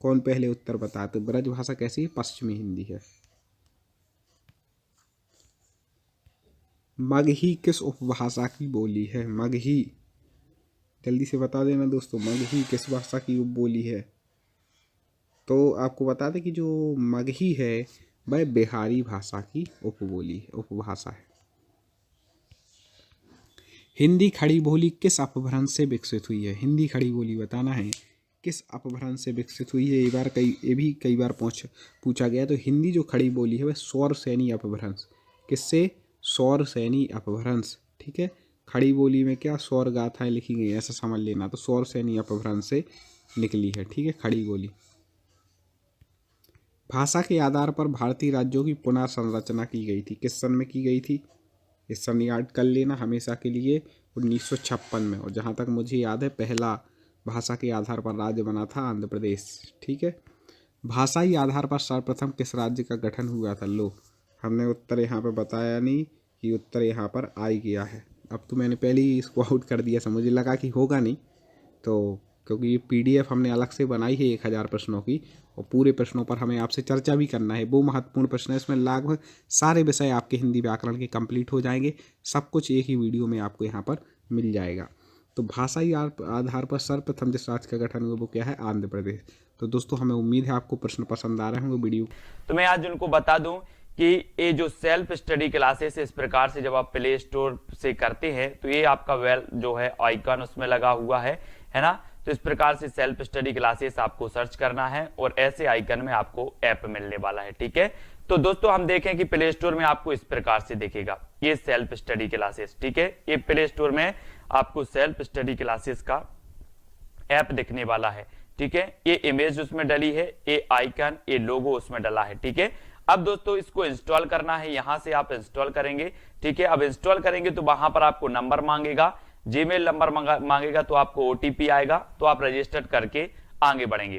कौन पहले उत्तर बताए। तो ब्रज भाषा कैसी है? पश्चिमी हिंदी है। मगही किस उपभाषा की बोली है? मगही, जल्दी से बता देना दोस्तों, मगही किस भाषा की उपबोली है? तो आपको बता दें कि जो मगही है वह बिहारी भाषा की उपभाषा है। हिंदी खड़ी बोली किस अपभ्रंश से विकसित हुई है? हिंदी खड़ी बोली बताना है किस अपभ्रंश से विकसित हुई है। ये भी कई बार पूछा गया। तो हिंदी जो खड़ी बोली है वह सौर सैनी अपभ्रंश, किससे? सौर सैनी अपभ्रंश। ठीक है, खड़ी बोली में क्या सौर गाथाएं लिखी गई, ऐसा समझ लेना। तो सौर सैनी अपभ्रंश से निकली है। ठीक है, खड़ी बोली। भाषा के आधार पर भारतीय राज्यों की पुनर्संरचना की गई थी, किस सन में की गई थी? इस सन याद कर लेना हमेशा के लिए, 1956 में। और जहाँ तक मुझे याद है पहला भाषा के आधार पर राज्य बना था आंध्र प्रदेश। ठीक है, भाषाई आधार पर सर्वप्रथम किस राज्य का गठन हुआ था? लो, हमने उत्तर यहाँ पर बताया नहीं कि उत्तर यहाँ पर आ ही गया है। अब तो मैंने पहले ही इसको आउट कर दिया था, मुझे लगा कि होगा नहीं, तो क्योंकि ये PDF हमने अलग से बनाई है 1000 प्रश्नों की, और पूरे प्रश्नों पर हमें आपसे चर्चा भी करना है। वो महत्वपूर्ण प्रश्न है, इसमें लगभग सारे विषय आपके हिंदी व्याकरण के कंप्लीट हो जाएंगे। सब कुछ एक ही वीडियो में आपको यहाँ पर मिल जाएगा। तो भाषाई आधार पर सर्वप्रथम जिस राज्य का गठन हुआ वो क्या है? आंध्र प्रदेश। तो दोस्तों हमें उम्मीद है आपको प्रश्न पसंद आ रहे होंगे वीडियो। तो मैं आज उनको बता दूं कि ये जो सेल्फ स्टडी क्लासेस इस प्रकार से जब आप प्ले स्टोर से करते हैं तो ये आपका जो है आइकन उसमें लगा हुआ है ना। तो इस प्रकार से सेल्फ स्टडी क्लासेस आपको सर्च करना है और ऐसे आइकन में आपको ऐप मिलने वाला है। ठीक है, तो दोस्तों हम देखें कि प्ले स्टोर में आपको इस प्रकार से दिखेगा ये सेल्फ स्टडी क्लासेस। ठीक है, ये प्ले स्टोर में आपको सेल्फ स्टडी क्लासेस का ऐप दिखने वाला है। ठीक है, ये इमेज उसमें डली है, ये आइकन, ये लोगो उसमें डला है। ठीक है, अब दोस्तों इसको इंस्टॉल करना है, यहां से आप इंस्टॉल करेंगे। ठीक है, अब इंस्टॉल करेंगे तो वहां पर आपको नंबर मांगेगा, जीमेल नंबर मांगेगा, तो आपको OTP आएगा, तो आप रजिस्टर करके आगे बढ़ेंगे।